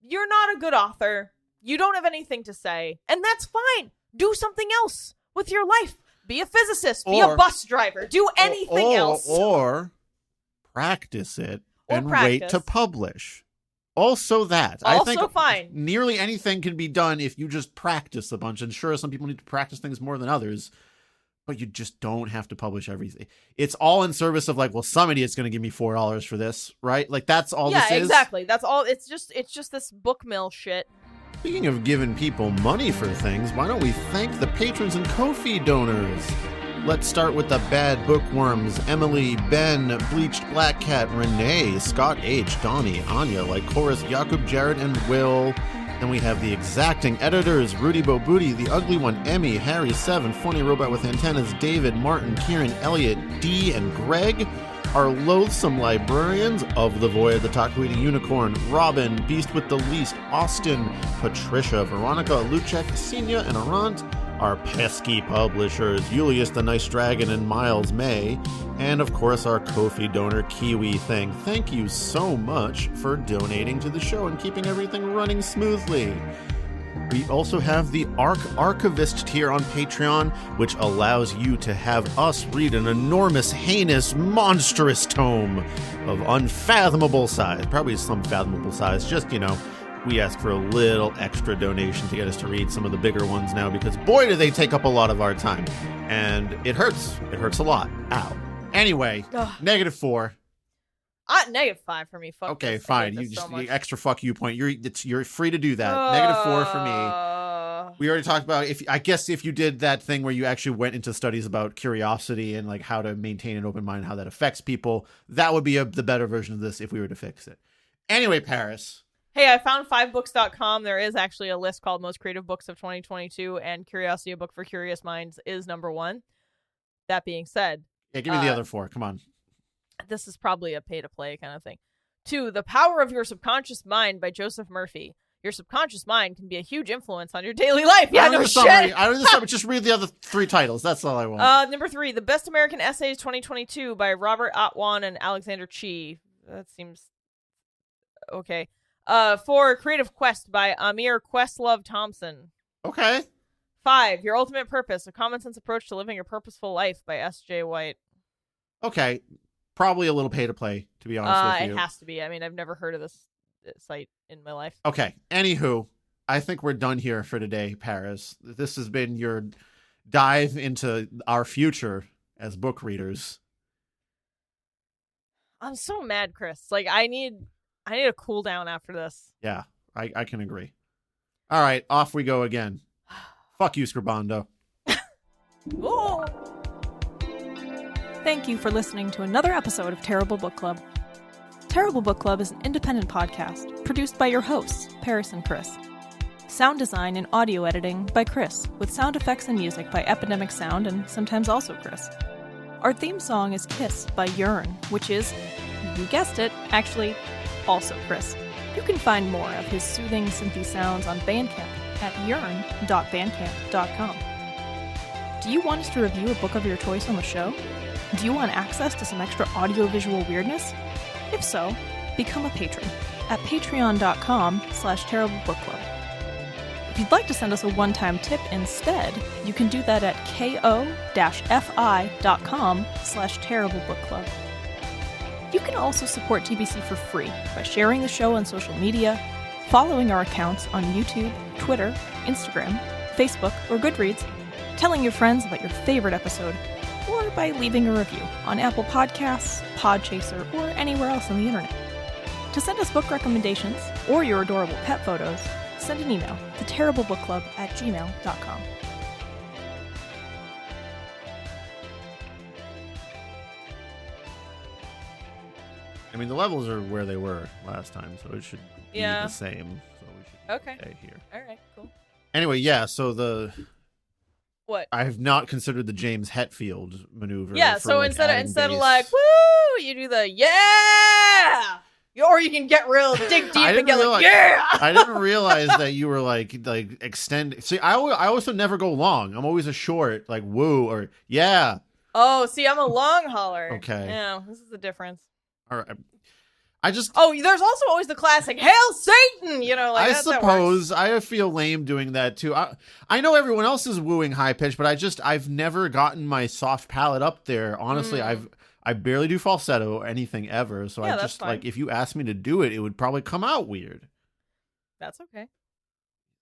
you're not a good author. You don't have anything to say, and that's fine. Do something else with your life. Be a physicist. Be a bus driver. Do anything else. Or practice it and wait to publish. Also that. Also I think fine. Nearly anything can be done if you just practice a bunch. And sure, some people need to practice things more than others, but you just don't have to publish everything. It's all in service of, like, well, some idiot's going to give me $4 for this, right? Like, that's all this is. Yeah, exactly. That's all. It's just this book mill shit. Speaking of giving people money for things, why don't we thank the patrons and Ko-fi donors? Let's start with the Bad Bookworms: Emily, Ben, Bleached Black Cat, Renee, Scott H, Donnie, Anya, Lycoris, Jakub, Jared, and Will. Then we have the Exacting Editors: Rudy Bobooty, The Ugly One, Emmy, Harry, Seven, Funny Robot with Antennas, David, Martin, Kieran, Elliot, D, and Greg. Our loathsome librarians: Of the Void, The Taco Eating Unicorn, Robin, Beast with the Least, Austin, Patricia, Veronica, Luchek, Senia, and Arant. Our pesky publishers: Julius the Nice Dragon and Miles May. And of course our Ko-fi donor, Kiwi Thing. Thank you so much for donating to the show and keeping everything running smoothly. We also have the Archivist tier on Patreon, which allows you to have us read an enormous, heinous, monstrous tome of unfathomable size. Probably some fathomable size, just, we ask for a little extra donation to get us to read some of the bigger ones now, because boy, do they take up a lot of our time. And it hurts. It hurts a lot. Ow. Anyway, -4. -5 for me. Fuck Okay, this. I hate fine. You this just so much. the extra fuck you point. You're free to do that. -4 for me. We already talked about if you did that thing where you actually went into studies about curiosity and like how to maintain an open mind, how that affects people, that would be the better version of this if we were to fix it. Anyway, Paris. Hey, I found 5books.com. There is actually a list called Most Creative Books of 2022, and Curiosity, a Book for Curious Minds, is number 1. That being said, Yeah, give me the other 4. Come on. this is probably a pay-to-play kind of thing. 2, The Power of Your Subconscious Mind by Joseph Murphy. Your subconscious mind can be a huge influence on your daily life. Yeah, no shit. I don't know. Just read the other 3 titles. That's all I want. Number 3, The Best American Essays 2022 by Robert Atwan and Alexander Chi. That seems okay. 4, Creative Quest by Amir Questlove Thompson. Okay. 5, Your Ultimate Purpose, a common sense approach to living a purposeful life by S.J. White. Okay. Probably a little pay to play, to be honest with you. It has to be. I mean, I've never heard of this site in my life. Okay. Anywho, I think we're done here for today, Paris. This has been your dive into our future as book readers. I'm so mad, Chris. Like, I need a cool down after this. Yeah, I can agree. All right, off we go again. Fuck you, Scribando. Ooh. Thank you for listening to another episode of Terrible Book Club. Terrible Book Club is an independent podcast produced by your hosts, Paris and Chris. Sound design and audio editing by Chris, with sound effects and music by Epidemic Sound and sometimes also Chris. Our theme song is Kiss by Yearn, which is, you guessed it, actually also Chris. You can find more of his soothing synthy sounds on Bandcamp at yearn.bandcamp.com. Do you want us to review a book of your choice on the show? Do you want access to some extra audio-visual weirdness? If so, become a patron at patreon.com/terriblebookclub. If you'd like to send us a one-time tip instead, you can do that at ko-fi.com/terriblebookclub. You can also support TBC for free by sharing the show on social media, following our accounts on YouTube, Twitter, Instagram, Facebook, or Goodreads, telling your friends about your favorite episode, or by leaving a review on Apple Podcasts, Podchaser, or anywhere else on the internet. To send us book recommendations or your adorable pet photos, send an email to terriblebookclub@gmail.com. I mean, the levels are where they were last time, so it should be Yeah. the same. So we should Okay. stay here. All right, cool. Anyway, yeah, so What? I have not considered the James Hetfield maneuver. Yeah, for, so like, instead adding of bass. like, woo, you do the yeah! Or you can get real, dig deep and get like, yeah! I didn't realize that you were like extend. See, I also never go long. I'm always a short, like woo or yeah. Oh, see, I'm a long hauler. Okay. Yeah, this is the difference. All right. I just. Oh, there's also always the classic "Hail Satan!" You know, like I that works. suppose I feel lame doing that too. I know everyone else is wooing high pitch, but I've never gotten my soft palate up there. Honestly, I barely do falsetto or anything ever. So Yeah, I that's just fine. like if you asked me to do it, it would probably come out weird. That's okay.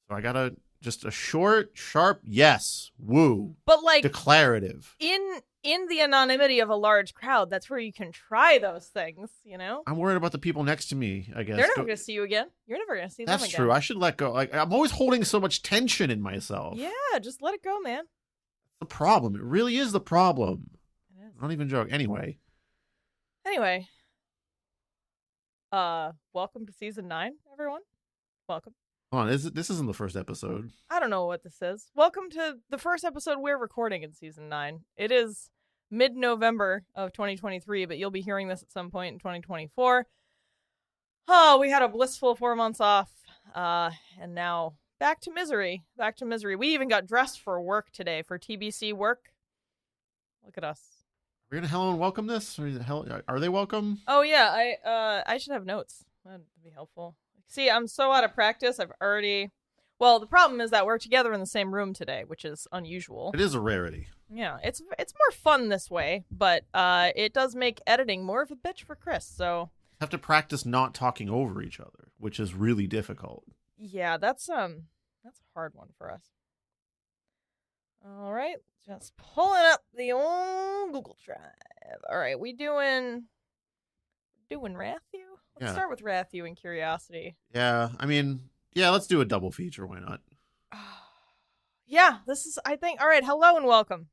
So I gotta just a short, sharp yes, woo, But like declarative. in the anonymity of a large crowd, that's where you can try those things. You know, I'm worried about the people next to me. I guess they're never going to see you again. You're never going to see them that's again. true. I should let go. Like I'm always holding so much tension in myself. Yeah, just let it go, man. The problem. It really is the problem. It is. I'm not even joking. Anyway. Anyway, welcome to season 9, everyone. Welcome. Hold on, this isn't the first episode. I don't know what this is. Welcome to the first episode we're recording in season 9. It is mid-November of 2023, but you'll be hearing this at some point in 2024. Oh, we had a blissful 4 months off, and now back to misery. Back to misery. We even got dressed for work today, for TBC work. Look at us. We're gonna hello and welcome this? Or are they welcome? Oh yeah, I should have notes. That'd be helpful. See, I'm so out of practice. I've already. Well, the problem is that we're together in the same room today, which is unusual. It is a rarity. Yeah, it's more fun this way, but it does make editing more of a bitch for Chris. So Have to practice not talking over each other, which is really difficult. yeah, that's a hard one for us. All right, just pulling up the old Google Drive. All right, we doing doing Rathew? Let's Yeah. start with Rathew and Curiosity. Yeah, I mean, yeah, let's do a double feature. Why not? Yeah, this is, I think, all right, hello and welcome